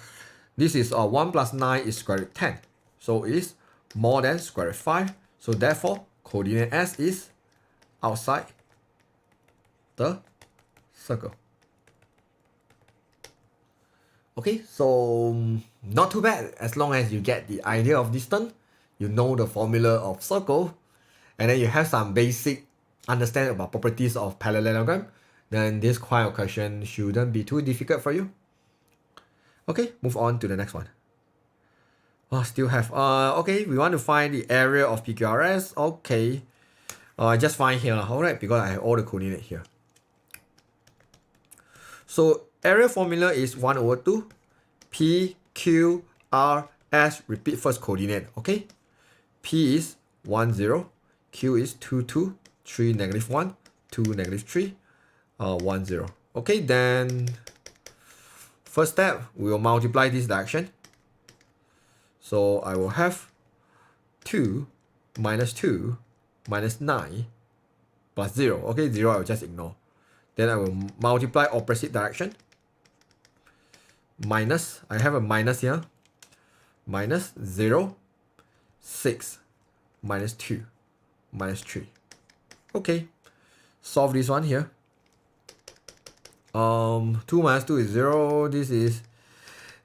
this is 1 plus 9 is square root 10. So it's more than square root 5. So therefore, coordinate S is outside the circle. Okay, so not too bad. As long as you get the idea of distance, you know the formula of circle, and then you have some basic understanding about properties of parallelogram, then this kind of question shouldn't be too difficult for you. Okay, move on to the next one. Oh, still have, okay, we want to find the area of PQRS. Okay, just find here, alright, because I have all the coordinate here. So area formula is 1 over 2, P, Q, R, S, repeat first coordinate, okay? P is 1, 0, Q is 2, 2, 3, negative 1, 2, negative 3, 1, 0. Okay, then first step, we will multiply this direction. So I will have 2 minus 9 plus 0. Okay, 0 I will just ignore. Then I will multiply opposite direction. Minus, I have a minus here. Minus 0, 6, minus 2, minus 3. Okay, solve this one here. 2 minus 2 is 0. This is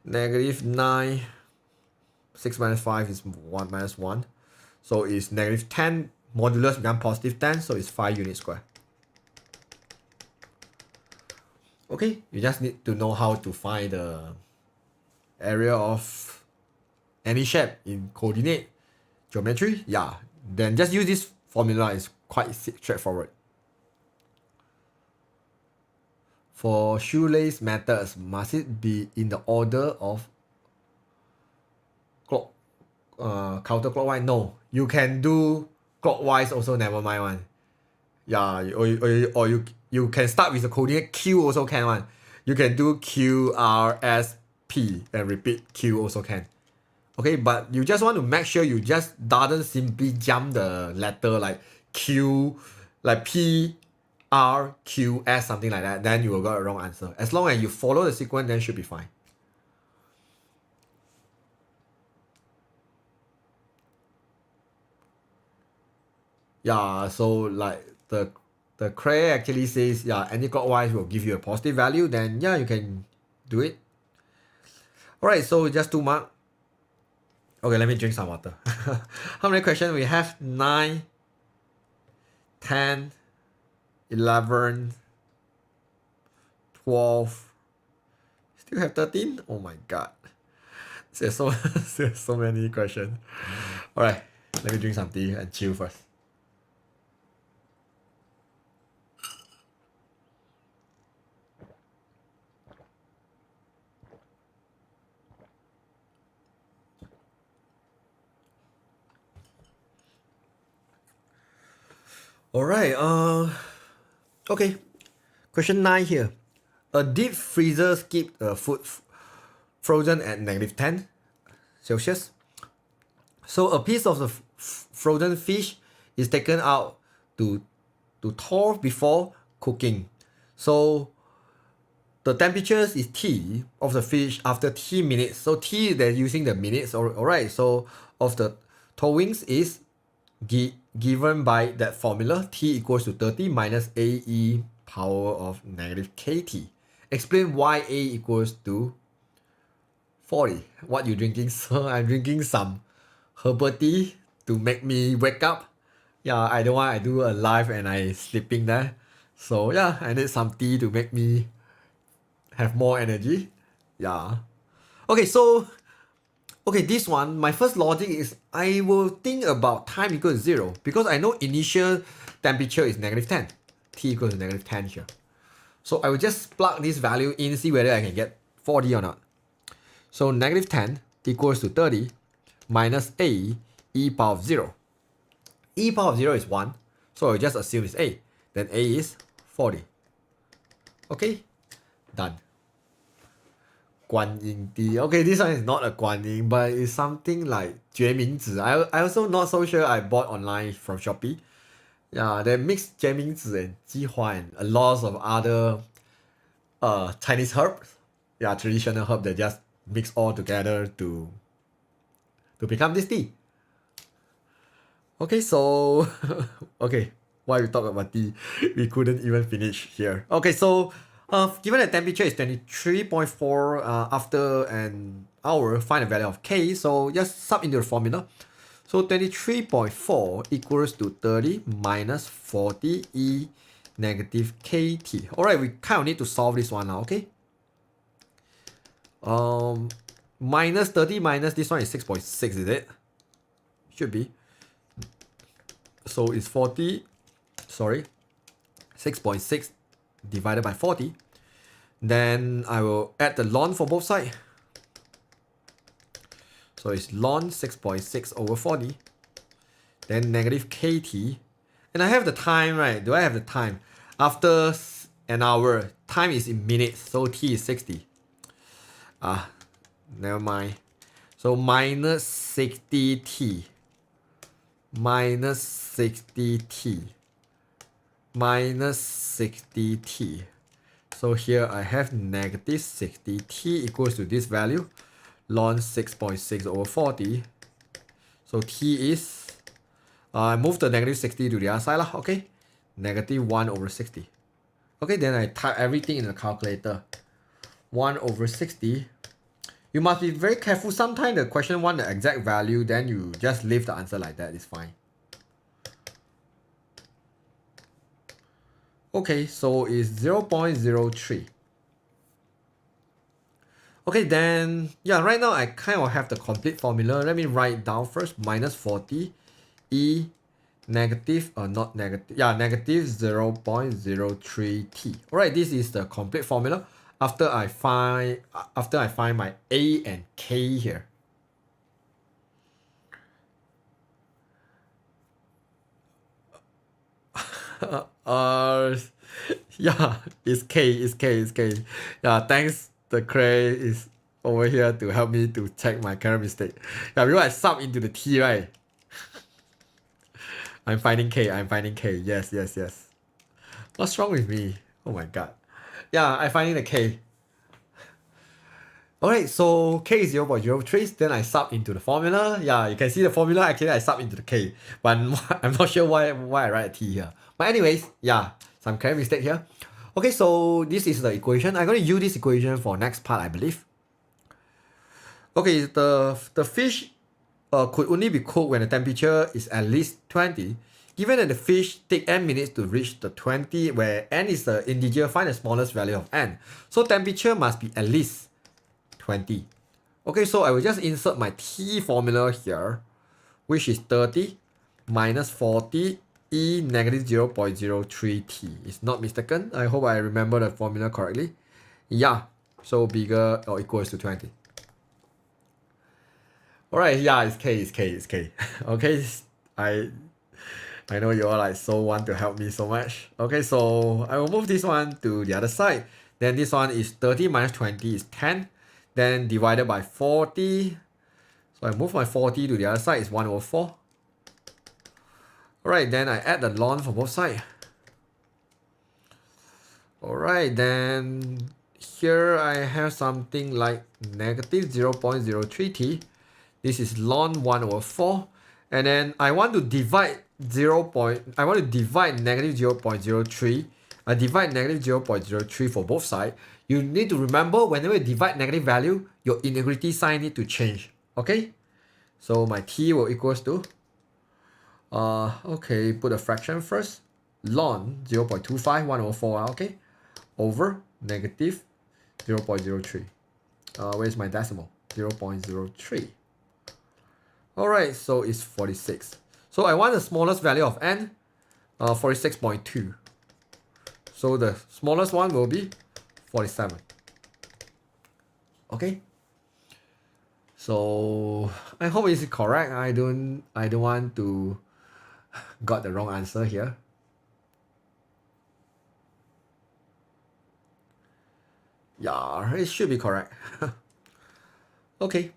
negative 9. 6 minus 5 is 1 minus 1. So it's negative 10. Modulus become positive 10. So it's 5 unit square. Okay, you just need to know how to find the area of any shape in coordinate geometry. Yeah, then just use this formula. It's quite straightforward. For shoelace methods, must it be in the order of counterclockwise? No, you can do clockwise also, never mind one. Yeah, or you can start with the coordinate Q also can one. You can do Q, R, S, P and repeat Q also can. Okay, but you just want to make sure you just doesn't simply jump the letter like Q, like P, R, Q, S, something like that. Then you will get a wrong answer. As long as you follow the sequence, then should be fine. Yeah, so like the Cray actually says, yeah, anti-clockwise will give you a positive value, then yeah, you can do it. Alright, so just 2 mark. Okay, let me drink some water. How many questions we have? 9, 10, 11, 12. Still have 13? Oh my god. There's so many questions. Alright, let me drink some tea and chill first. Alright, okay. Question 9 here. A deep freezer keeps food frozen at negative 10 Celsius. So a piece of the frozen fish is taken out to thaw before cooking. So the temperature is T of the fish after T minutes. So T, they're using the minutes, alright. So of the thawings is given by that formula, T equals to 30 minus AE power of negative KT. Explain why A equals to 40. What you drinking, sir? I'm drinking some herbal tea to make me wake up. Yeah, I don't want I do a live and I sleeping there. So yeah, I need some tea to make me have more energy. Yeah. Okay, so this one, my first logic is I will think about time equals 0 because I know initial temperature is negative 10. T equals to negative 10 here. So I will just plug this value in, see whether I can get 40 or not. So negative 10 equals to 30 minus A e power of 0. E power of 0 is 1, so I just assume it's A. Then A is 40. Okay, done. Guanyin tea. Okay, this one is not a Guanyin, but it's something like 决明子. I also not so sure. I bought online from Shopee. Yeah, they mix 决明子 and 鸡花 and a lot of other Chinese herbs. Yeah, traditional herb that just mix all together to become this tea. Okay, so okay, why we talk about tea? We couldn't even finish here. Okay, so given the temperature is 23.4 after an hour, find the value of K. So just sub into the formula. So 23.4 equals to 30 minus 40 E negative KT. Alright, we kind of need to solve this one now, okay? Minus 30 minus this one is 6.6, is it? Should be. So it's 40, sorry, 6.6 divided by 40. Then I will add the ln for both sides. So it's ln 6.6 over 40. Then negative KT. And I have the time, right? Do I have the time? After an hour, time is in minutes. So T is 60. Never mind. So minus 60T. Minus 60T. Minus 60T. So here I have negative 60T equals to this value. Ln 6.6 over 40. So T is, I move the negative 60 to the other side, okay? Negative 1 over 60. Okay, then I type everything in the calculator. 1 over 60. You must be very careful. Sometimes the question want the exact value, then you just leave the answer like that. It's fine. Okay, so it's 0.03. Okay, then, yeah, right now I kind of have the complete formula. Let me write down first. Minus 40 E negative, not negative, yeah, negative 0.03T. Alright, this is the complete formula after I find my A and K here. Yeah, it's K. Yeah, thanks. The Cray is over here to help me to check my current mistake. Yeah, because I sub into the T, right? I'm finding K. Yes. What's wrong with me? Oh my god. Yeah, I'm finding the K. Alright, so K is 0.03, then I sub into the formula. Yeah, you can see the formula, actually I sub into the K. But I'm not sure why I write a T here. But anyways, yeah, some kind of mistake here. Okay, so this is the equation. I'm going to use this equation for next part, I believe. Okay, the fish could only be cooked when the temperature is at least 20. Given that the fish take n minutes to reach the 20, where n is the integer, find the smallest value of n. So temperature must be at least 20. Okay, so I will just insert my T formula here, which is 30 minus 40 E negative 0.03T. It's not mistaken. I hope I remember the formula correctly. Yeah, so bigger or equals to 20. Alright, yeah, it's K. Okay, I know you all like so want to help me so much. Okay, so I will move this one to the other side. Then this one is 30 minus 20 is 10. Then divided by 40. So I move my 40 to the other side is 1 over 4. Alright, then I add the ln for both sides. Alright, then here I have something like negative 0.03t. This is ln 1 over 4. And then I want to divide negative 0.03. I divide negative 0.03 for both sides. You need to remember whenever you divide negative value, your inequality sign need to change. Okay? So my t will equals to okay, put a fraction first. Ln 0.25, 1 over 4, okay? Over negative 0.03. Where's my decimal? 0.03. Alright, so it's 46. So I want the smallest value of n, 46.2. So the smallest one will be 47. Okay. So I hope it's correct. I don't want to got the wrong answer here. Yeah, it should be correct. Okay.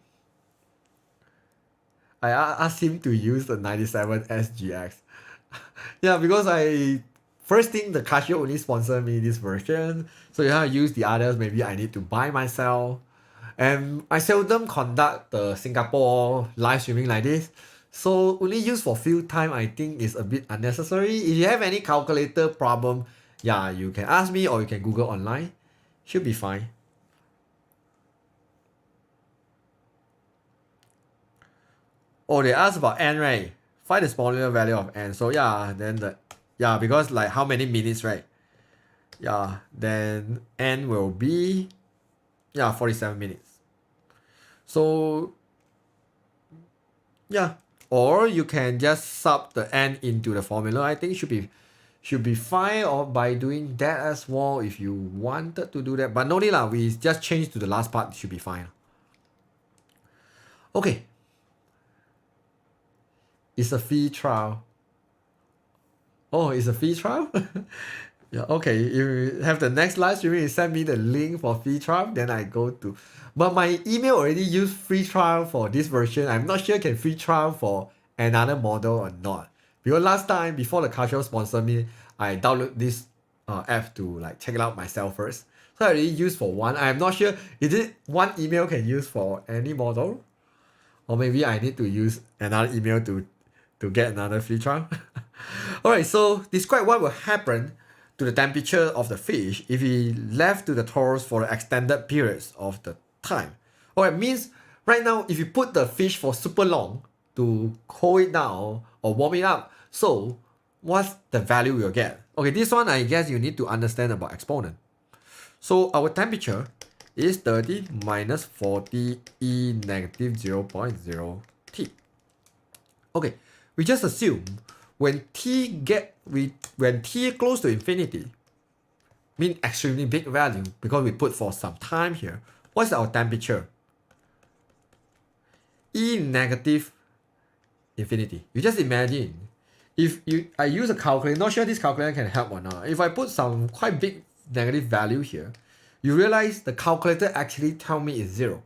I asked him to use the 97 SGX. Yeah, because first thing the Casio only sponsor me this version. So if I use the others, maybe I need to buy myself. And I seldom conduct the Singapore live streaming like this. So only use for few time, I think is a bit unnecessary. If you have any calculator problem, yeah, you can ask me or you can Google online. Should be fine. Oh, they asked about n, right? Find the smaller value of n. So yeah, then because like how many minutes, right? Yeah, then n will be 47 minutes. So yeah, or you can just sub the n into the formula. I think should be fine, or by doing that as well if you wanted to do that. But no need lah, we just change to the last part, should be fine. Okay. It's a free trial. Oh, it's a free trial? Yeah, okay. If you have the next live streaming, you send me the link for free trial, then I go to. But my email already used free trial for this version. I'm not sure can free trial for another model or not. Because last time, before the Casio sponsor me, I download this app to like check it out myself first. So I already used for one. I'm not sure, is it one email can use for any model? Or maybe I need to use another email to get another free trial. Alright, so describe what will happen to the temperature of the fish if we left to the torus for extended periods of the time. Alright, means right now if you put the fish for super long to cool it down or warm it up, so what's the value you'll get? Okay, this one I guess you need to understand about exponent. So our temperature is 30 minus 40 e negative 0.0 t. Okay, we just assume when t close to infinity, mean extremely big value because we put for some time here. What's our temperature? E negative infinity. You just imagine if I use a calculator, not sure this calculator can help or not. If I put some quite big negative value here, you realize the calculator actually tell me is 0.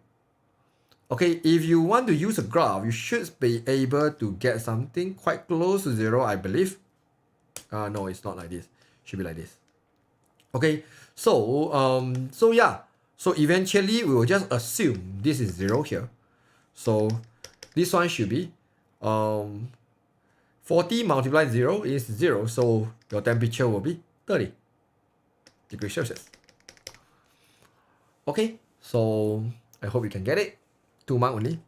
Okay, if you want to use a graph, you should be able to get something quite close to 0, I believe. No, it's not like this. Should be like this. Okay, so yeah. So eventually we will just assume this is 0 here. So this one should be 40 multiplied 0 is 0. So your temperature will be 30 degrees Celsius. Okay, so I hope you can get it. 2 mark only.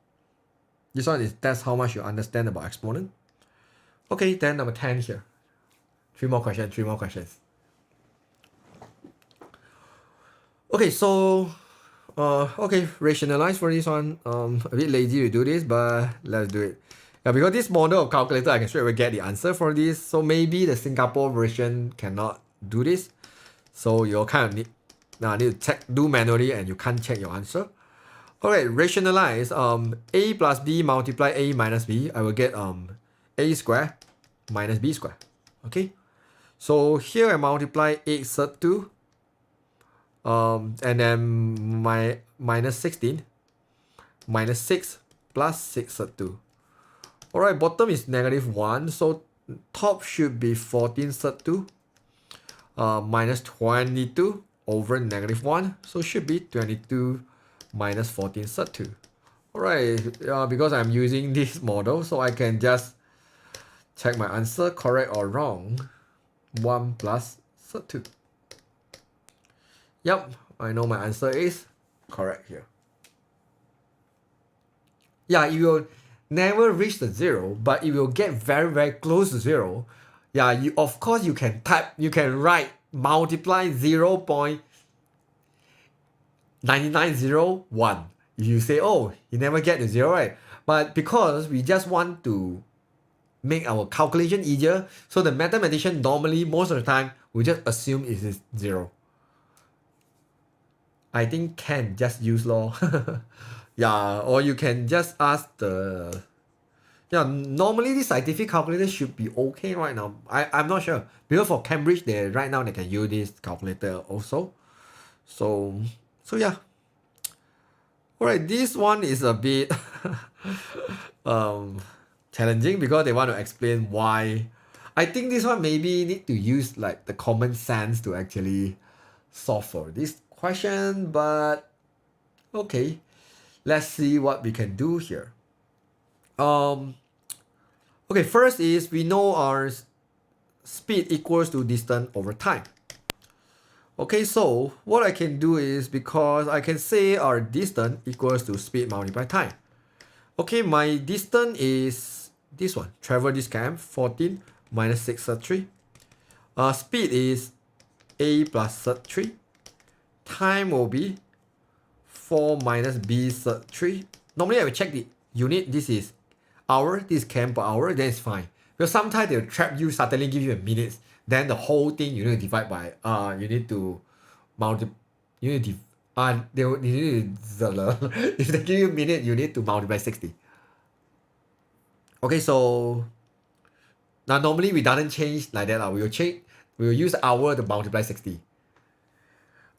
This one is that's how much you understand about exponent. Okay, then number 10 here. 3 more questions. Okay, so okay, rationalize for this one. A bit lazy to do this, but let's do it. Yeah, because this model of calculator, I can straight away get the answer for this. So maybe the Singapore version cannot do this. So you'll kind of need to check, do manually, and you can't check your answer. Alright, rationalize a plus b multiply a minus b. I will get a square minus b square. Okay, so here I multiply 8 third 2 and then my minus 16 minus 6 plus 6 third 2. Alright, bottom is negative 1, so top should be 14 sub 2 minus 22 over negative 1. So should be 22 minus 14 sub 2. Alright, because I'm using this model, so I can just check my answer correct or wrong. 1 plus sub 2. Yep, I know my answer is correct here. Yeah, it will never reach the 0, but it will get very close to 0. Yeah, you of course you can write multiply 0.9901. You say, oh, you never get to 0, right? But because we just want to make our calculation easier, so the mathematician normally most of the time we just assume it is 0. I think can just use law. Yeah, or you can just ask the... Yeah, normally the scientific calculator should be okay right now. I'm not sure. Because for Cambridge, right now they can use this calculator also. So yeah. Alright, this one is a bit challenging because they want to explain why. I think this one maybe need to use like the common sense to actually solve for this question, but okay. Let's see what we can do here. Okay, first is we know our speed equals to distance over time. Okay, so what I can do is, because I can say our distance equals to speed multiplied time. Okay, my distance is this one. Travel this camp, 14 minus 6 sub 3. Speed is a plus sub 3. Time will be 4 minus b sub 3. Normally I will check the unit. This is hour, this is km per hour, then it's fine. Because sometimes they'll trap you, suddenly give you a minute. Then the whole thing you need to divide by, you need to multiply, you need to, if they give you a minute, you need to multiply 60. Okay, so now normally we doesn't change like that. We will use hour to multiply 60.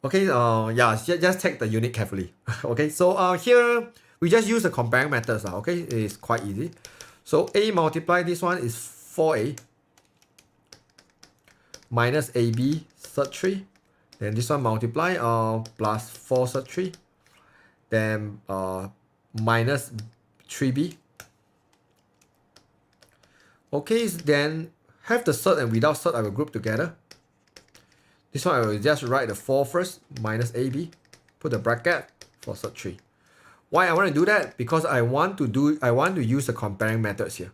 Okay, yeah, just check the unit carefully. Okay, so here we just use the comparing methods. Okay, it's quite easy. So a multiply this one is 4a minus ab sub 3. Then this one multiply plus 4 sub 3. Then minus 3b. Okay, then have the surd and without surd I will group together. This one I will just write the 4 first, minus AB, put the bracket for sub 3. Why I want to do that? Because I want to use the comparing methods here.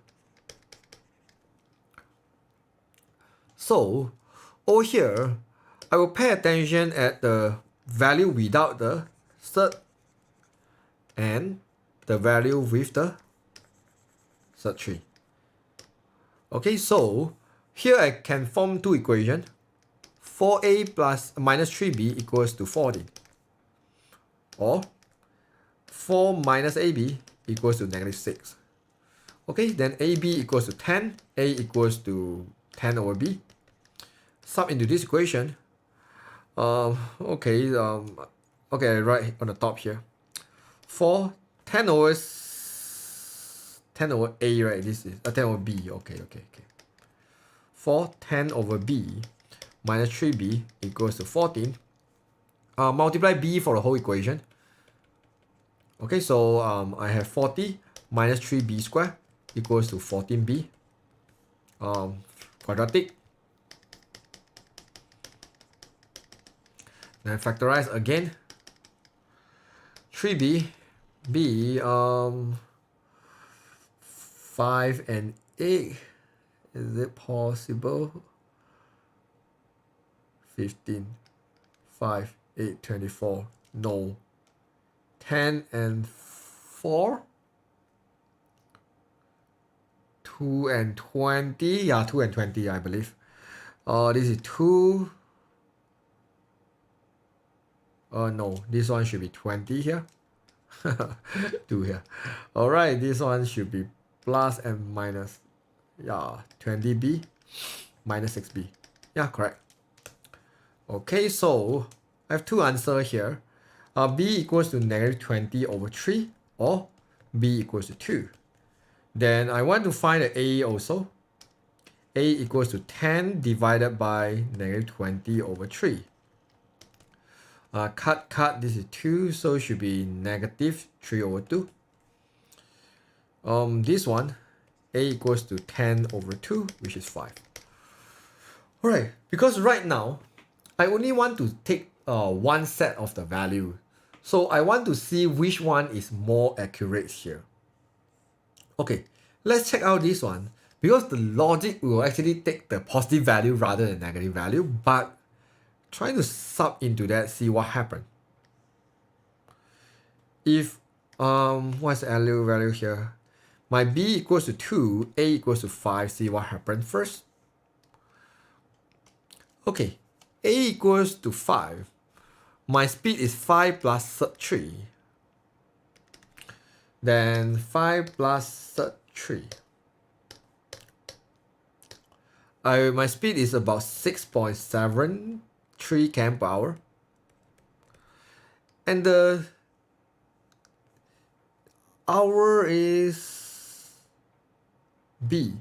So over here, I will pay attention at the value without the surd and the value with the sub 3. Okay, so here I can form two equations. 4a plus minus 3b equals to 40. Or 4 minus ab equals to negative 6. Okay, then ab equals to 10, a equals to 10 over b. Sub into this equation. Okay, I write on the top here. 4, 10 over a, right? This is 10 over b. Okay. 4, 10 over b minus 3b equals to 14. Multiply b for the whole equation. Okay, so I have 40 minus 3b squared equals to 14b. Quadratic. Then factorize again. 3b, b, 5 and 8. Is it possible? 15, 5, 8, 24. No. 10 and 4. 2 and 20. Yeah, 2 and 20, I believe. This is 2. No, this one should be 20 here. 2 here. Alright, this one should be plus and minus. Yeah, 20b minus 6b. Yeah, correct. Okay, so I have two answers here. B equals to negative 20 over 3 or B equals to 2. Then I want to find the A also. a equals to 10 divided by negative 20 over 3. Cut, this is 2, so it should be negative 3 over 2. This one, a equals to 10 over 2, which is 5. Alright, because right now, I only want to take one set of the value. So I want to see which one is more accurate here. Okay, let's check out this one. Because the logic will actually take the positive value rather than negative value, but trying to sub into that, see what happened. If, what's the value here? My b equals to 2, a equals to 5, see what happened first. Okay, a equals to 5. My speed is 5 plus 3. Then 5 plus 3. My speed is about 6.73 km per hour. And the hour is B.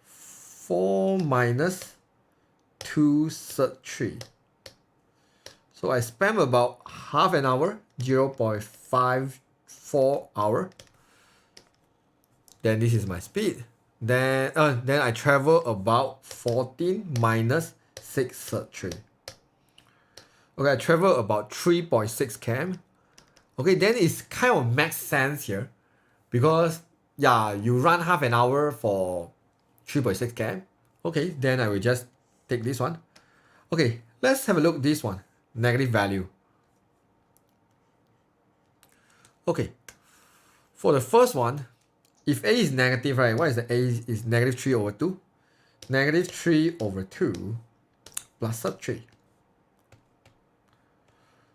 4 minus 2 third 3. So I spent about half an hour, 0.54 hour. Then this is my speed. Then I travel about 14 minus 6 third 3. Okay, I travel about 3.6 km. Okay, then it's kind of makes sense here. Because, yeah, you run half an hour for 3.6 km. Okay, then I will just take this one. Okay, let's have a look at this one. Negative value. Okay, for the first one, if a is negative, right, what is the a is negative 3 over 2? Negative 3 over 2 plus sub 3.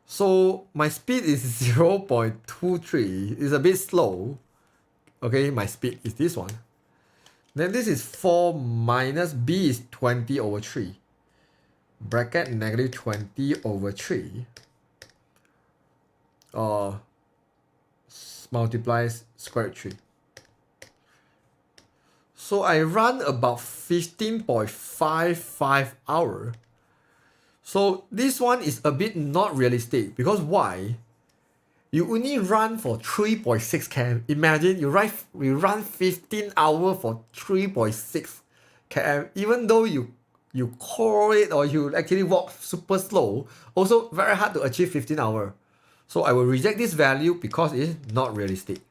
So my speed is 0.23. It's a bit slow. Okay, my speed is this one. Then this is 4 minus b is 20 over 3. Bracket negative 20 over 3. Multiplies square root 3. So I run about 15.55 hours. So this one is a bit not realistic because why? You only run for 3.6 km. Imagine you run 15 hours for 3.6 km. Even though you call it or you actually walk super slow, also very hard to achieve 15 hours. So I will reject this value because it's not realistic.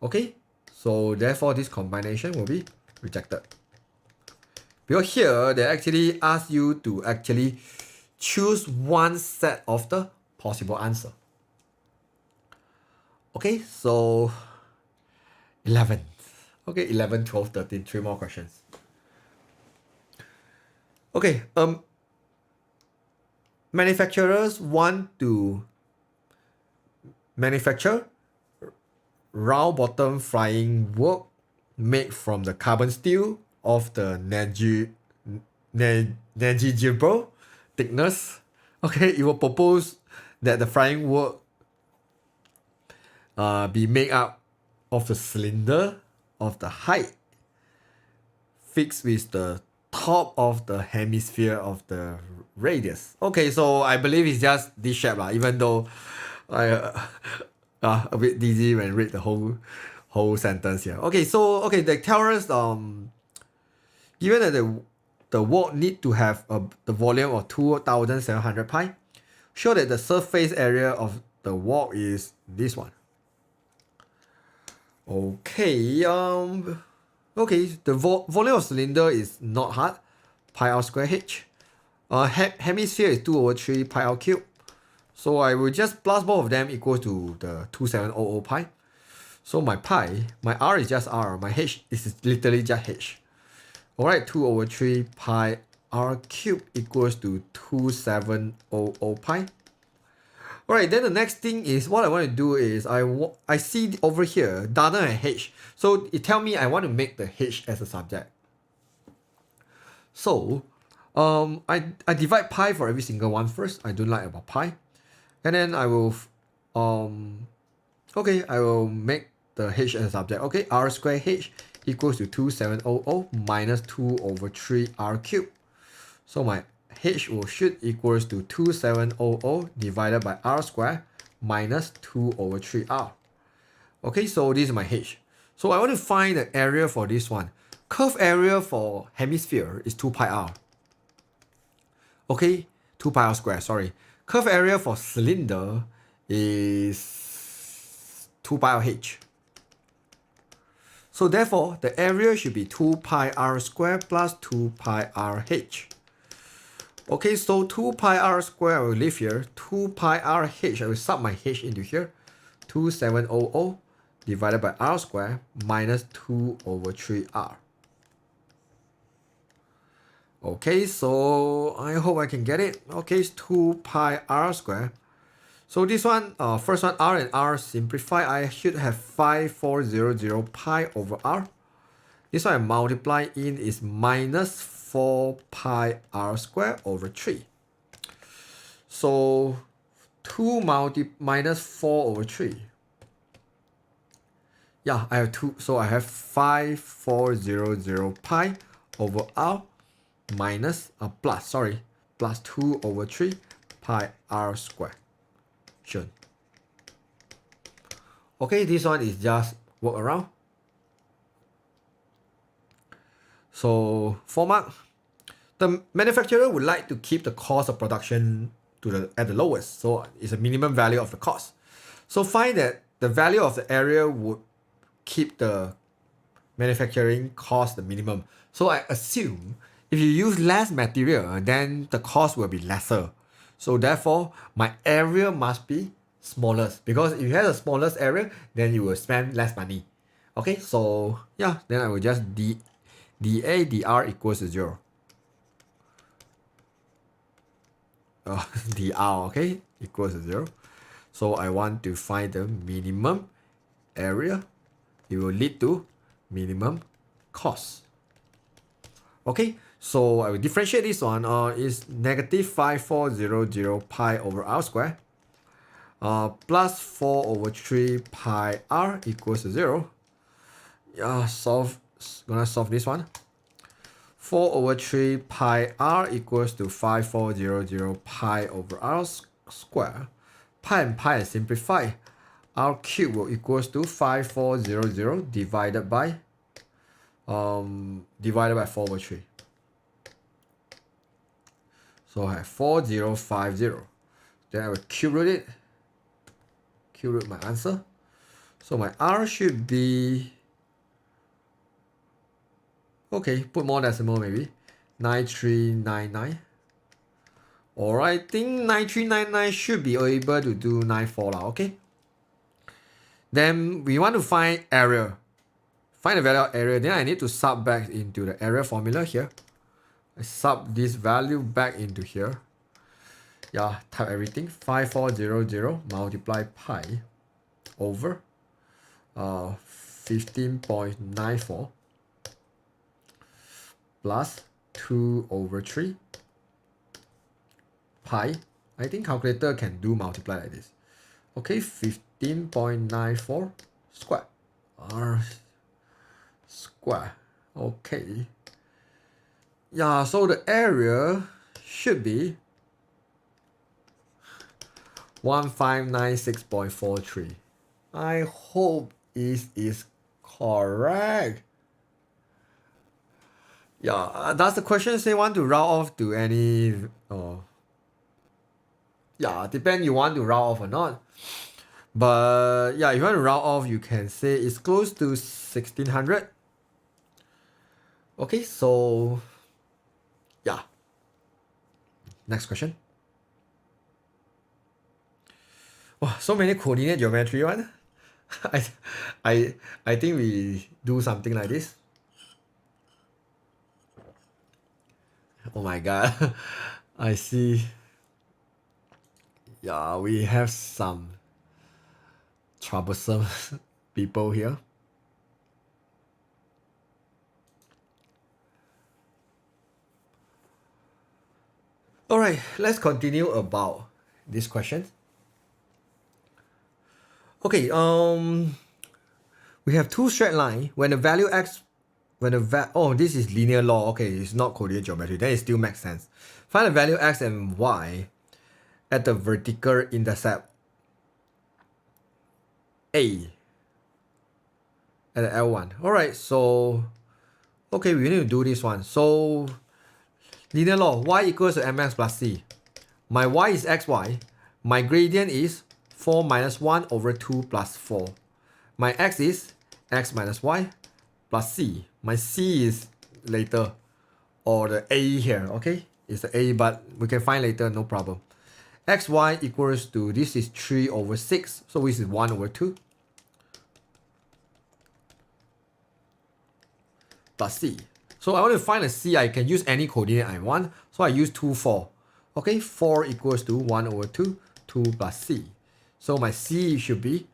Okay, so therefore this combination will be rejected. Because here they actually ask you to actually choose one set of the possible answer. Okay, so 11. Okay, 11, 12, 13, 3 more questions. Okay, manufacturers want to manufacture round bottom flying work made from the carbon steel of the negligible thickness. Okay, it will propose that the flying work be made up of the cylinder of the height fixed with the top of the hemisphere of the radius. Okay, so I believe it's just this shape lah, even though I a bit dizzy when read the whole sentence here. Okay, so they tell us given that the work need to have the volume of 2,700 pi, show that the surface area of the work is this one. Okay, the volume of cylinder is not hard, pi r square h. Hemisphere is 2 over 3 pi r cube. So I will just plus both of them equal to the 2700 pi. So my pi, my r is just r, my h is literally just h. Alright, 2 over 3 pi r cube equals to 2700 pi. Alright, then the next thing is what I want to do is I see over here Dana and h. So it tells me I want to make the h as a subject. So I divide pi for every single one first. I don't like about pi. And then I will I will make the h as a subject. Okay, r squared h equals to 2700 minus 2 over 3 r cubed. So my h should equals to 2700 divided by r squared minus 2 over 3r. Okay, so this is my h. So I want to find the area for this one. Curve area for hemisphere is 2 pi r. Okay, 2 pi r squared, sorry. Curve area for cylinder is 2 pi r h. So therefore, the area should be 2 pi r squared plus 2 pi r h. Okay, so 2 pi r squared I will leave here. 2 pi r h, I will sub my h into here. 2700 divided by r squared minus 2 over 3r. Okay, so I hope I can get it. Okay, it's 2 pi r squared. So this one, first one, r and r simplify. I should have 5400 pi over r. This one I multiply in is minus 4 pi r squared over 3. So 2 minus 4 over 3. Yeah, I have 2. So I have 5400 pi over r minus, plus 2 over 3 pi r squared. Sure. Okay, this one is just work around. So 4 mark. The manufacturer would like to keep the cost of production at the lowest. So it's a minimum value of the cost. So find that the value of the area would keep the manufacturing cost the minimum. So I assume if you use less material, then the cost will be lesser. So therefore, my area must be smallest, because if you have the smallest area, then you will spend less money. Okay, so yeah, then I will just dA dr equals to 0. dr, okay, equals to 0. So I want to find the minimum area. It will lead to minimum cost. Okay, so I will differentiate this one. Is negative 5400 pi over r squared plus 4 over 3 pi r equals to 0. Gonna solve this one. 4 over 3 pi r equals to 5400 pi over r squared. Pi and pi simplify. R cubed will equals to 5400 divided by 4 over 3. So I have 4050. Then I will cube root it. Cube root my answer. So my R should be, okay, put more decimal maybe, 9399. Or I think 9399 should be able to do 94 lah, okay? Then we want to find area. Find the value of area. Then I need to sub back into the area formula here. I sub this value back into here. Yeah, type everything. 5400 multiply pi over 15.94 plus 2 over 3 pi. I think calculator can do multiply like this. Okay, 15.94 square. R square. Okay. Yeah, so the area should be 1596.43. I hope it is correct. Yeah, does the question say want to round off to any? Yeah, depend you want to round off or not. But yeah, if you want to round off, you can say it's close to 1600. Okay, so yeah. Next question. Wow, so many coordinate geometry one. I think we do something like this. Oh my god. I see. Yeah, we have some troublesome people here. Alright, let's continue about this question. Okay, we have two straight lines. When the value x, oh, this is linear law. Okay, it's not coordinate geometry. Then it still makes sense. Find the value x and y at the vertical intercept A at the L1. Alright, so okay, we need to do this one. So linear law, y equals to mx plus c. My y is xy. My gradient is 4 minus 1 over 2 plus 4. My x is x minus y plus c. My c is later, or the a here, okay? It's the a, but we can find later, no problem. Xy equals to, this is 3 over 6, so this is 1 over 2. Plus c. So I want to find a c, I can use any coordinate I want. So I use 2, 4. Okay, 4 equals to 1 over 2, 2 plus c. So my c should be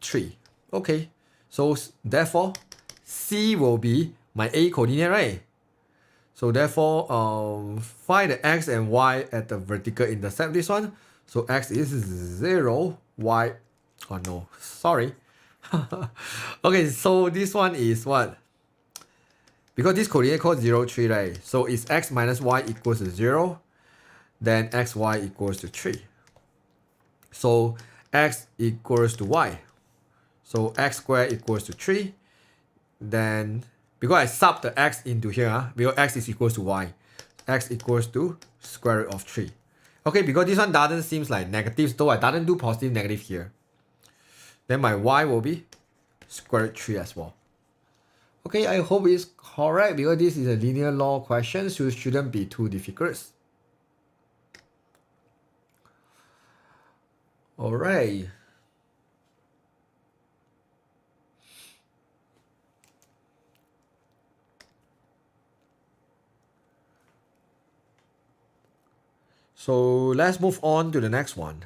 3. Okay, so therefore, c will be my a coordinate, right? So therefore, find the x and y at the vertical intercept, this one. So x is 0, y, oh no, sorry. Okay, so this one is what? Because this coordinate code 0, 3, right? So it's x minus y equals to 0, then xy equals to 3. So x equals to y. So x squared equals to 3. Then, because I sub the x into here, because x is equals to y, x equals to square root of 3. Okay, because this one doesn't seem like negative, so I doesn't do positive negative here. Then my y will be square root 3 as well. Okay, I hope it's correct because this is a linear law question, so it shouldn't be too difficult. Alright. So let's move on to the next one.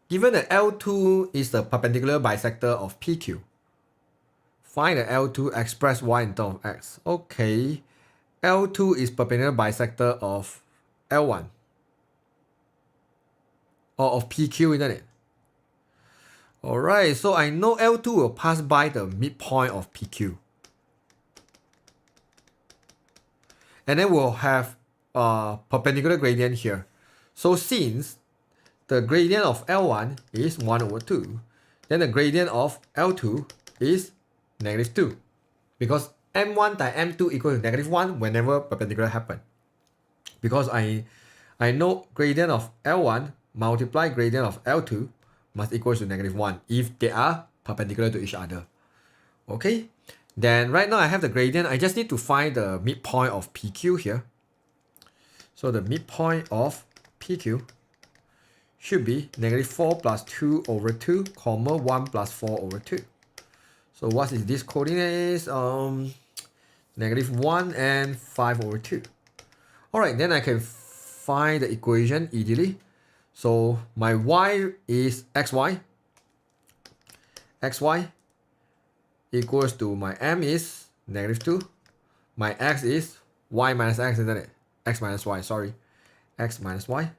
Given that L2 is the perpendicular bisector of PQ, find the L2 express y in terms of x. Okay, L2 is perpendicular bisector of L1 or of PQ, isn't it? Alright, so I know L2 will pass by the midpoint of PQ. And then we'll have a perpendicular gradient here. So since the gradient of L1 is 1 over 2, then the gradient of L2 is negative 2. Because m1 times m2 equals to negative 1 whenever perpendicular happen. Because I know gradient of L1 multiply gradient of L2 must equal to negative 1 if they are perpendicular to each other. Okay, then right now I have the gradient. I just need to find the midpoint of PQ here. So the midpoint of PQ should be negative 4 plus 2 over 2, comma 1 plus 4 over 2. So what is this coordinate? Negative 1 and 5 over 2. Alright, then I can find the equation easily. So my y is xy. xy equals to my m is negative 2. My x is y minus x, isn't it? X minus y, sorry. X minus y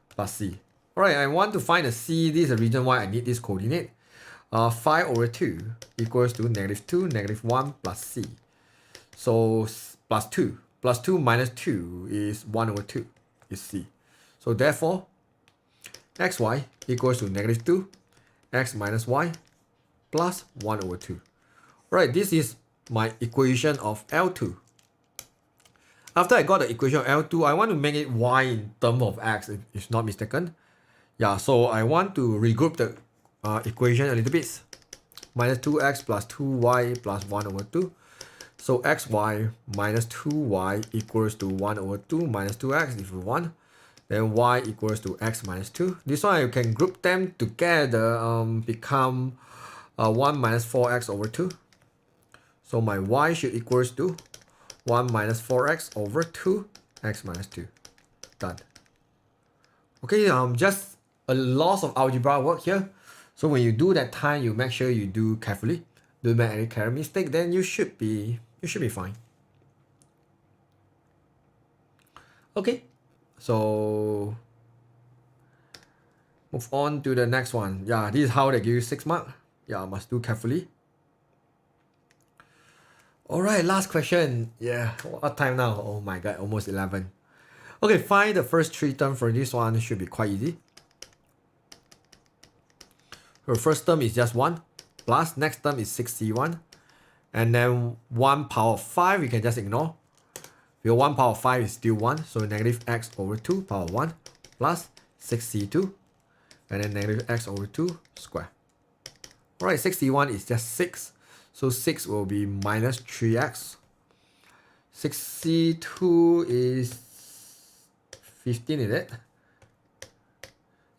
plus c. Alright, I want to find the c. This is the reason why I need this coordinate. 5 over 2 equals to negative 2, negative 1 plus c. So plus 2. Plus 2 minus 2 is 1 over 2 is c. So therefore, xy equals to negative 2, x minus y plus 1 over 2. Alright, this is my equation of L2. After I got the equation of L2, I want to make it y in terms of x, if it's not mistaken. Yeah, so I want to regroup the equation a little bit. Minus 2x plus 2y plus 1 over 2. So xy minus 2y equals to 1 over 2 minus 2x if you want. Then y equals to x minus 2. This one you can group them together, become 1 minus 4x over 2. So my y should equals to 1 minus 4x over 2 x minus 2. Done. Okay, just a loss of algebra work here. So when you do that time, you make sure you do carefully. Don't make any clear mistake, then you should be fine. Okay, so move on to the next one. Yeah, this is how they give you 6 marks. Yeah, must do carefully. Alright, last question. Yeah, what time now? Oh my god, almost 11. Okay, find the first three terms for this one. It should be quite easy. The first term is just 1, plus next term is 61. And then 1 power of 5, we can just ignore. Your 1 power of 5 is still 1, so negative x over 2 power 1 plus 62. And then negative x over 2 square. Alright, 61 is just 6. So 6 will be minus 3x. 62 is 15, is it?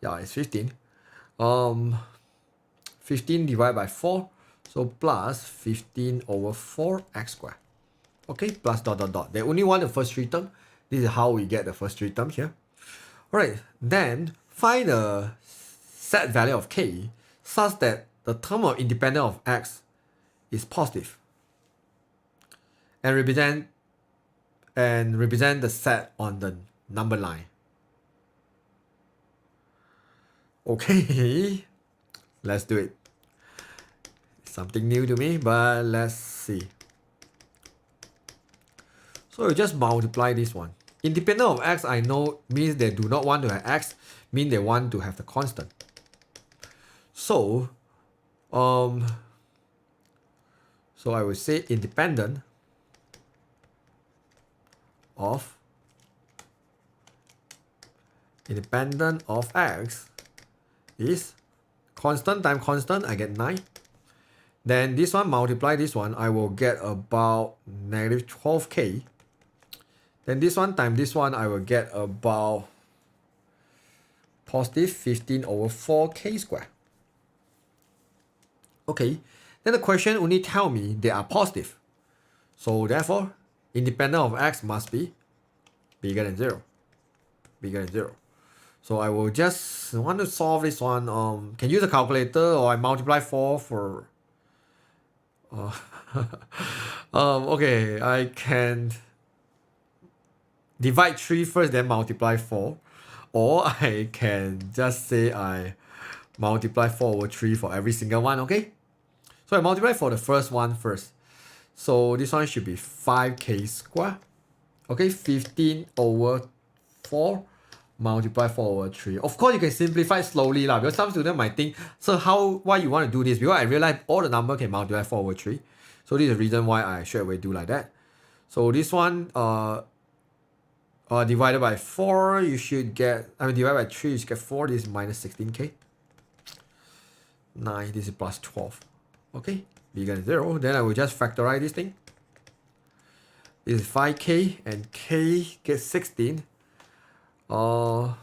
Yeah, it's 15. 15 divided by 4. So plus 15 over 4x squared. Okay, plus dot dot dot. They only want the first three terms. This is how we get the first three terms here. Alright, then find the set value of k such that the term of independent of x is positive. And represent the set on the number line. Okay, let's do it. Something new to me, but let's see. So you just multiply this one. Independent of x, I know means they do not want to have x, mean they want to have the constant. So I would say independent of x is constant times constant, I get 9. Then this one multiply this one, I will get about negative 12k. Then this one times this one, I will get about positive 15 over 4k squared. Okay, then the question only tell me they are positive. So therefore, independent of x must be bigger than 0. Bigger than 0. So I will just want to solve this one. Can use a calculator, or I multiply 4 for... okay, I can divide 3 first, then multiply 4. Or I can just say I multiply 4 over 3 for every single one, okay? So I multiply for the first one first. So this one should be 5k squared. Okay, 15 over 4 multiply 4 over 3. Of course, you can simplify slowly lah, because some students might think, so why you want to do this? Because I realize all the number can multiply 4 over 3. So this is the reason why I straight away do like that. So this one divided by 4, you should get, divided by 3, you should get 4. This is minus 16k. 9, this is plus 12. Okay, bigger than 0. Then I will just factorize this thing. This is 5k, and k gets 16. 4,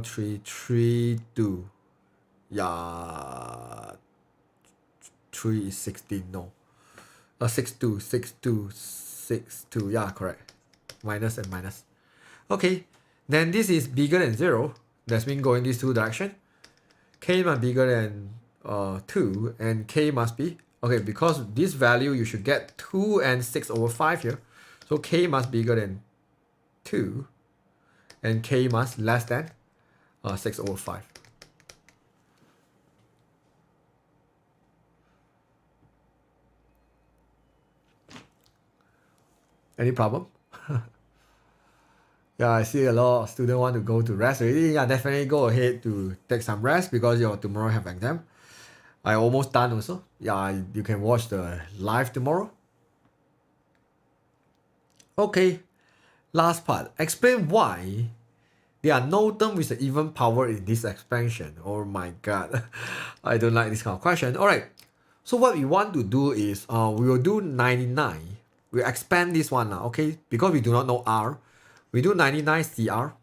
3, 3, 2. Yeah. 3 is 16, no. 6, 2, 6, 2, 6, 2. Yeah, correct. Minus and minus. Okay, then this is bigger than 0. That's mean going these two directions. K must be bigger than 2, and k must be, okay, because this value you should get 2 and 6 over 5 here. So k must be bigger than 2, and k must less than 6 over 5. Any problem? Yeah, I see a lot of students want to go to rest already. Yeah, definitely go ahead to take some rest because your tomorrow have exam. I almost done also. Yeah, you can watch the live tomorrow. Okay, last part. Explain why there are no terms with an even power in this expansion. Oh my god, I don't like this kind of question. Alright, so what we want to do is we will do 99. We expand this one now, okay? Because we do not know r. We do 99 CR,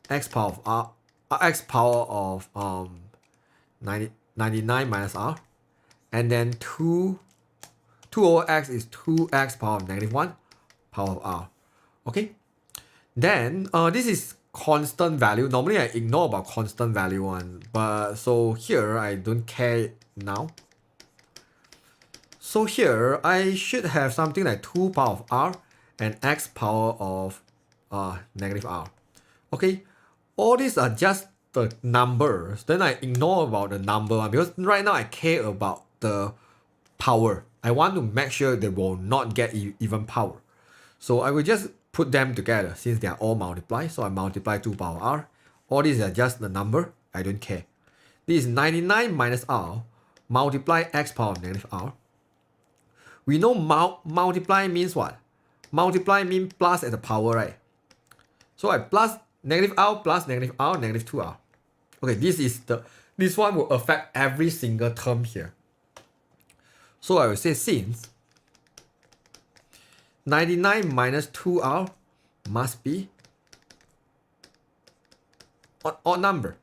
x power of r, x power of 99 minus r, and then 2 over x is 2x power of negative 1 power of r. Okay, then this is constant value. Normally I ignore about constant value one, but so here I don't care now. So here I should have something like 2 power of r and x power of negative r. Okay, all these are just the numbers, then I ignore about the number because right now I care about the power. I want to make sure they will not get even power. So I will just put them together since they are all multiplied. So I multiply 2 power r. All these are just the number. I don't care. This is 99 minus r multiply x power negative r. We know multiply means what? Multiply means plus at the power, right? So I plus negative r plus negative r negative 2r. Okay, this one will affect every single term here. So I will say since 99 minus 2r must be an odd number.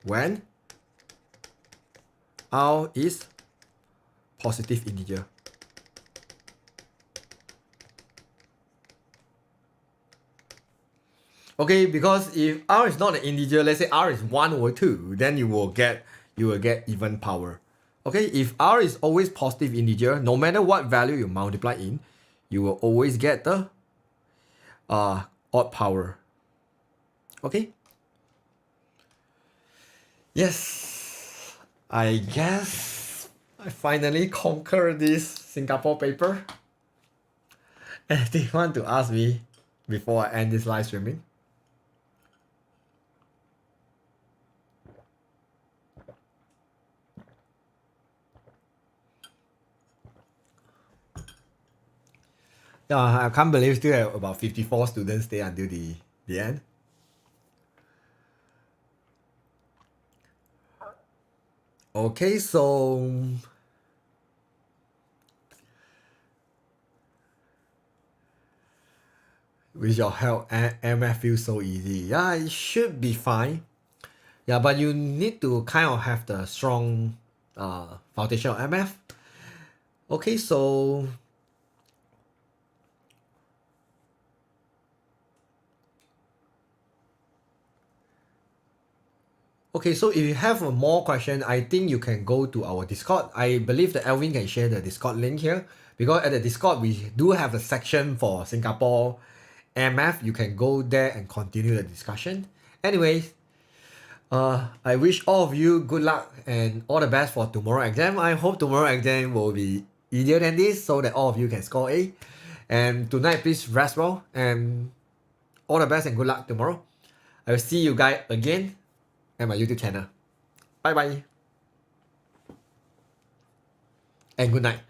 When r is positive integer. Okay, because if r is not an integer, let's say r is 1 or 2, then you will get even power. Okay, if r is always positive integer, no matter what value you multiply in, you will always get the odd power. Okay? Yes, I guess I finally conquered this Singapore paper. Anything you want to ask me before I end this live streaming? Yeah, I can't believe still have about 54 students stay until the end. Okay, so with your help, MF feels so easy. Yeah, it should be fine. Yeah, but you need to kind of have the strong foundation of MF. Okay, so if you have more question, I think you can go to our Discord. I believe that Elvin can share the Discord link here because at the Discord we do have a section for Singapore MF. You can go there and continue the discussion. Anyways, I wish all of you good luck and all the best for tomorrow exam. I hope tomorrow exam will be easier than this so that all of you can score A. And tonight, please rest well and all the best and good luck tomorrow. I will see you guys again at my YouTube channel. Bye bye. And good night.